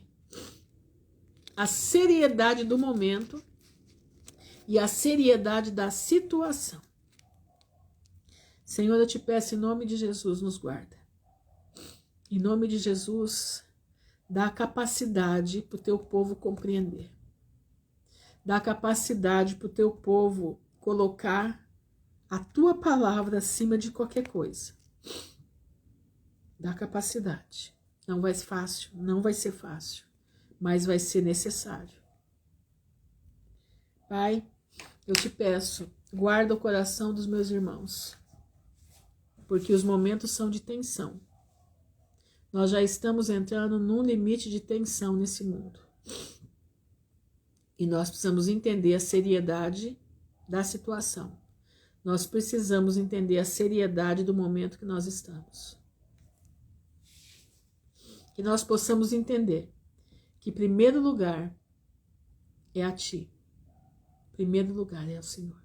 a seriedade do momento e a seriedade da situação. Senhor, eu te peço em nome de Jesus, nos guarda. Em nome de Jesus, dá capacidade para o teu povo compreender. Dá capacidade para o teu povo colocar a tua palavra acima de qualquer coisa. Dá capacidade. Não vai ser fácil, não vai ser fácil, mas vai ser necessário. Pai, eu te peço, guarda o coração dos meus irmãos, porque os momentos são de tensão. Nós já estamos entrando num limite de tensão nesse mundo. E nós precisamos entender a seriedade da situação. Nós precisamos entender a seriedade do momento que nós estamos. Que nós possamos entender que primeiro lugar é a Ti. Primeiro lugar é o Senhor.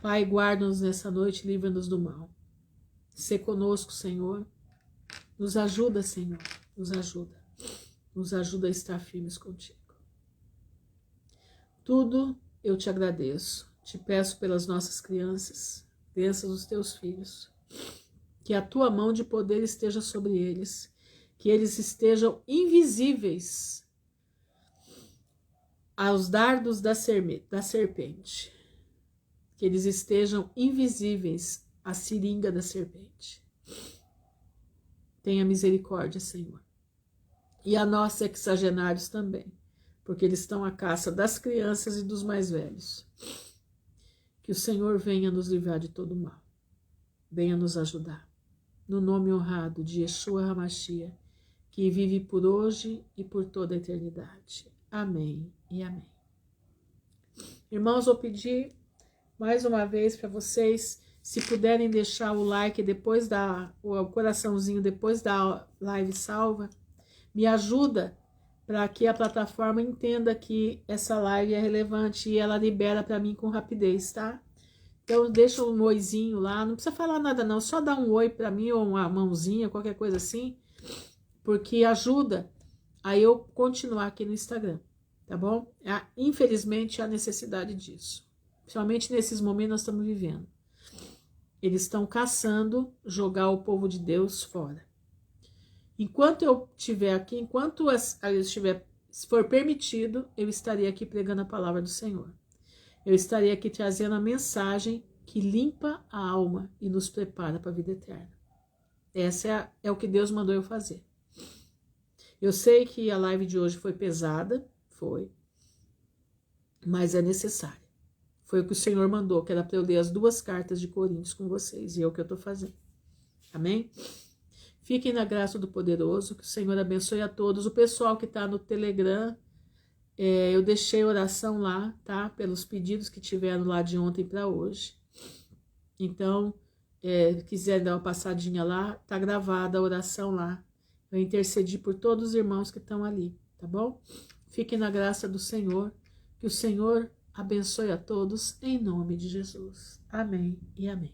Pai, guarda-nos nessa noite, livra-nos do mal. Sê conosco, Senhor. Nos ajuda, Senhor. Nos ajuda. Nos ajuda a estar firmes contigo. Tudo eu te agradeço. Te peço pelas nossas crianças, crianças dos teus filhos, que a tua mão de poder esteja sobre eles, que eles estejam invisíveis aos dardos da serpente, que eles estejam invisíveis à seringa da serpente. Tenha misericórdia, Senhor. E a nós, sexagenários, também, porque eles estão à caça das crianças e dos mais velhos. Que o Senhor venha nos livrar de todo mal. Venha nos ajudar. No nome honrado de Yeshua HaMashiach, que vive por hoje e por toda a eternidade. Amém e amém. Irmãos, vou pedir mais uma vez para vocês, se puderem deixar o like depois o coraçãozinho depois da live salva, me ajuda para que a plataforma entenda que essa live é relevante e ela libera para mim com rapidez, tá? Então deixa um oizinho lá, não precisa falar nada não, só dá um oi para mim ou uma mãozinha, qualquer coisa assim, porque ajuda a eu continuar aqui no Instagram, tá bom? Infelizmente há necessidade disso, principalmente nesses momentos nós estamos vivendo. Eles estão caçando jogar o povo de Deus fora. Enquanto eu estiver aqui, enquanto se for permitido, eu estarei aqui pregando a palavra do Senhor. Eu estarei aqui trazendo a mensagem que limpa a alma e nos prepara para a vida eterna. Essa é o que Deus mandou eu fazer. Eu sei que a live de hoje foi pesada, mas é necessária. Foi o que o Senhor mandou, que era para eu ler as 2 cartas de Coríntios com vocês, e é o que eu estou fazendo. Amém? Fiquem na graça do poderoso, que o Senhor abençoe a todos. O pessoal que está no Telegram, eu deixei oração lá, tá? Pelos pedidos que tiveram lá de ontem para hoje. Então, quiser dar uma passadinha lá, tá gravada a oração lá. Eu intercedi por todos os irmãos que estão ali, tá bom? Fiquem na graça do Senhor, que o Senhor abençoe a todos em nome de Jesus. Amém e amém.